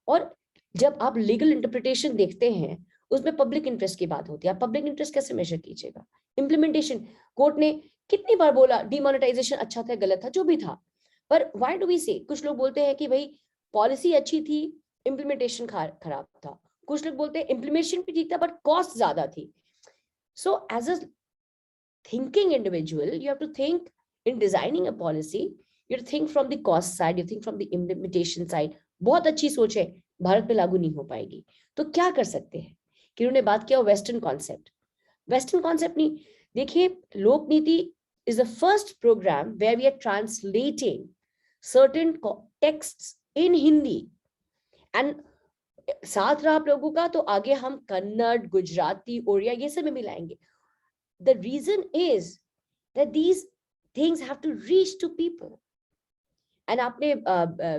और जब आप लीगल इंटरप्रिटेशन देखते हैं उसमें पब्लिक इंटरेस्ट की बात होती है. आप पब्लिक इंटरेस्ट कैसे मेजर कीजिएगा? इम्प्लीमेंटेशन, कोर्ट ने कितनी बार बोला डिमोनेटाइजेशन अच्छा था, गलत था, जो भी था, पर व्हाई डू वी से, कुछ लोग बोलते हैं कि भाई पॉलिसी अच्छी थी, इम्प्लीमेंटेशन खराब था. कुछ लोग बोलते हैं इम्प्लीमेंटेशन भी ठीक था बट कॉस्ट ज्यादा थी. So as a thinking individual, you have to think in designing a policy, you think from the cost side, you think from the implementation side. बहुत अच्छी सोच है, भारत में लागू नहीं हो पाएगी. तो क्या कर सकते हैं? कि उन्होंने बात किया वेस्टर्न कॉन्सेप्ट. वेस्टर्न कॉन्सेप्ट नहीं, देखिए लोक नीति is the first program where we are translating certain texts in Hindi. And साथ रहा आप लोगों का, तो आगे हम कन्नड़, गुजराती, ओडिया ये सब में मिलाएंगे. The reason is that these things have to reach to people. And आपने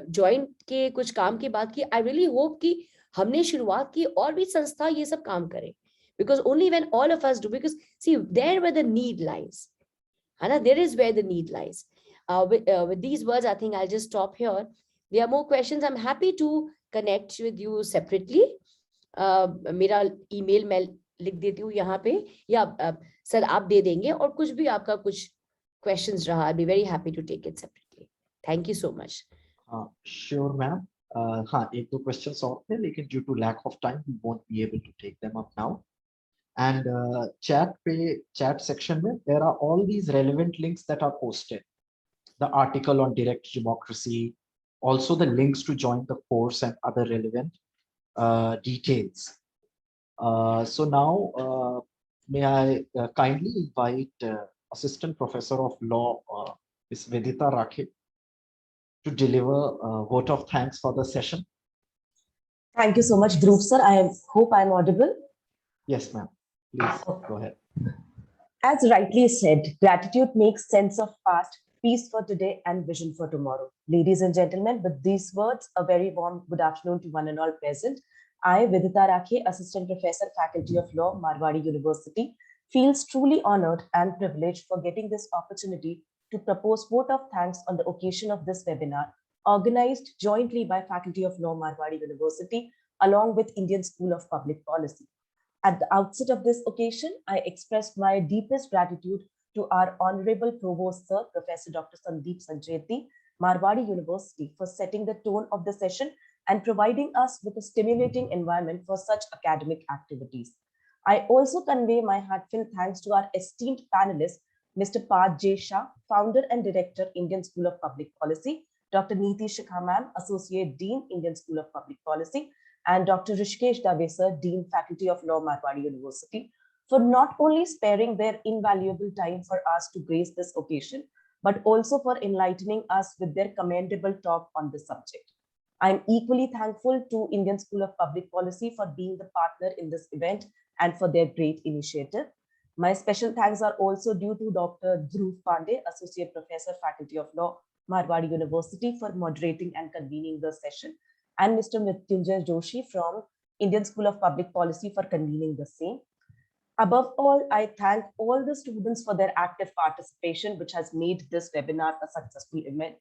जॉइंट के कुछ काम की बात की. I really hope कि हमने शुरुआत की और भी संस्था ये सब काम करें, because only when all of us do, because see there where the need lies, Hannah, there is where the need lies. With these words, I think I'll just stop here. There are more questions. I'm happy to connect with you separately. मेरा email मैं लिख देती हूँ यहाँ पे, या sir आप दे देंगे, और कुछ भी आपका कुछ questions रहा, I'll be very happy to take it separately. Thank you so much. Sure, ma'am. हाँ, एक दो questions और थे, लेकिन due to lack of time, we won't be able to take them up now. And chat section में there are all these relevant links that are posted. The article on direct democracy, also the links to join the course and other relevant details. So now may I kindly invite Assistant Professor of Law, Ms. Vedita Rakhe, to deliver a vote of thanks for the session. Thank you so much, Dhruv sir. I hope I'm audible. Yes, ma'am. Please go ahead. As rightly said, gratitude makes sense of past, peace for today, and vision for tomorrow. Ladies and gentlemen, with these words, a very warm good afternoon to one and all present. I, Vedita Rakhe, Assistant Professor, Faculty of Law, Marwari University, feels truly honored and privileged for getting this opportunity to propose vote of thanks on the occasion of this webinar, organized jointly by Faculty of Law, Marwari University, along with Indian School of Public Policy. At the outset of this occasion, I express my deepest gratitude to our Honorable Provost Sir, Professor Dr. Sandeep Sancheti, Marwari University, for setting the tone of the session and providing us with a stimulating environment for such academic activities. I also convey my heartfelt thanks to our esteemed panelists, Mr. Parth J. Shah, Founder and Director, Indian School of Public Policy, Dr. Neeti Shikha Ma'am, Associate Dean, Indian School of Public Policy, and Dr. Rishikesh Dave sir, Dean, Faculty of Law, Marwari University, for not only sparing their invaluable time for us to grace this occasion, but also for enlightening us with their commendable talk on this subject. I'm equally thankful to Indian School of Public Policy for being the partner in this event and for their great initiative. My special thanks are also due to Dr. Dhruv Pandey, Associate Professor, Faculty of Law, Marwari University, for moderating and convening the session, and Mr. Mrityunjay Joshi from Indian School of Public Policy for convening the same. Above all, I thank all the students for their active participation, which has made this webinar a successful event.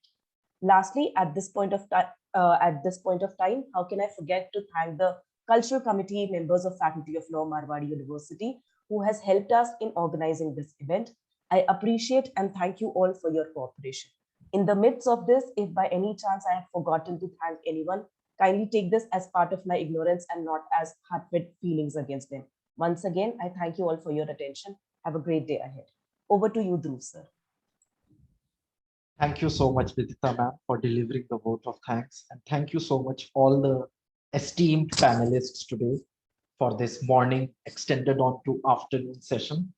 Lastly, at this point of time, how can I forget to thank the Cultural Committee members of Faculty of Law, Marwari University, who has helped us in organizing this event. I appreciate and thank you all for your cooperation. In the midst of this, if by any chance I have forgotten to thank anyone, kindly take this as part of my ignorance and not as heartfelt feelings against them. Once again, I thank you all for your attention. Have a great day ahead. Over to you, Dhruv, sir. Thank you so much, Vidita ma'am, for delivering the vote of thanks. And thank you so much, all the esteemed panelists today for this morning extended on to afternoon session.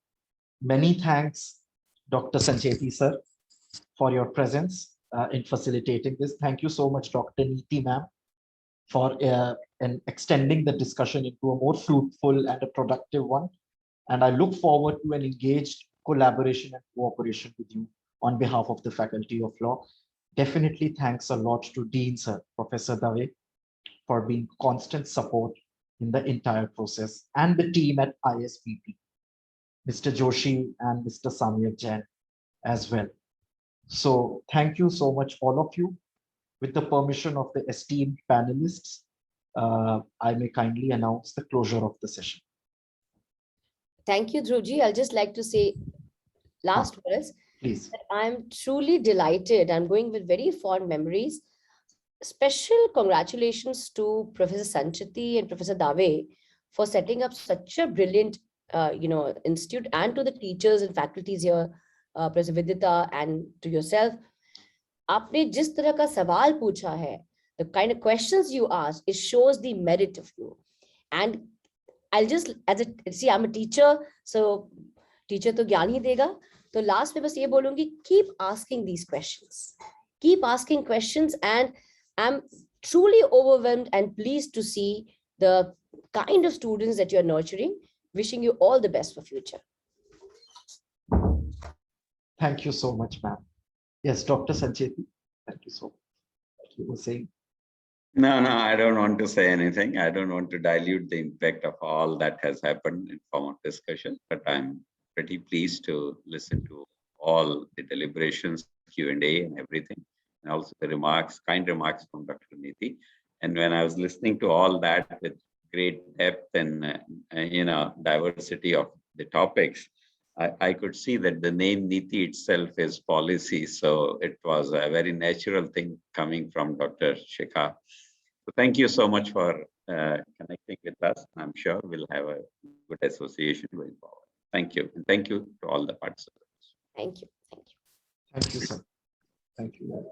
Many thanks, Dr. Sancheti sir, for your presence in facilitating this. Thank you so much, Dr. Neeti ma'am, for and extending the discussion into a more fruitful and a productive one. And I look forward to an engaged collaboration and cooperation with you on behalf of the Faculty of Law. Definitely thanks a lot to Dean Sir, Professor Dave, for being constant support in the entire process, and the team at ISPP, Mr. Joshi and Mr. Samyak Jain as well. So thank you so much, all of you. With the permission of the esteemed panelists, I may kindly announce the closure of the session. Thank you, Dhruvji. I'll just like to say last words. Please. I'm truly delighted. I'm going with very fond memories. Special congratulations to Professor Sancheti and Professor Dave for setting up such a brilliant, institute, and to the teachers and faculties here, Professor Vidita, and to yourself. आपने जिस तरह का सवाल पूछा है, the kind of questions you ask, it shows the merit of you. And I'll just, see, I'm a teacher, so teacher तो ज्ञान ही देगा. तो last में बस ये बोलूंगी, keep asking these questions. Keep asking questions, and I'm truly overwhelmed and pleased to see the kind of students that you're nurturing. Wishing you all the best for future. Thank you so much, ma'am. Yes, Dr. Sancheti, thank you so much. Like you were saying. No, I don't want to say anything. I don't want to dilute the impact of all that has happened in form of discussion, but I'm pretty pleased to listen to all the deliberations, Q&A and everything, and also the remarks, kind remarks from Dr. Neeti. And when I was listening to all that with great depth and, diversity of the topics, I could see that the name Neeti itself is policy. So it was a very natural thing coming from Dr. Shekha. So thank you so much for connecting with us. I'm sure we'll have a good association going forward. Thank you. And thank you to all the participants. Thank you. Thank you. Thank you, sir. Thank you.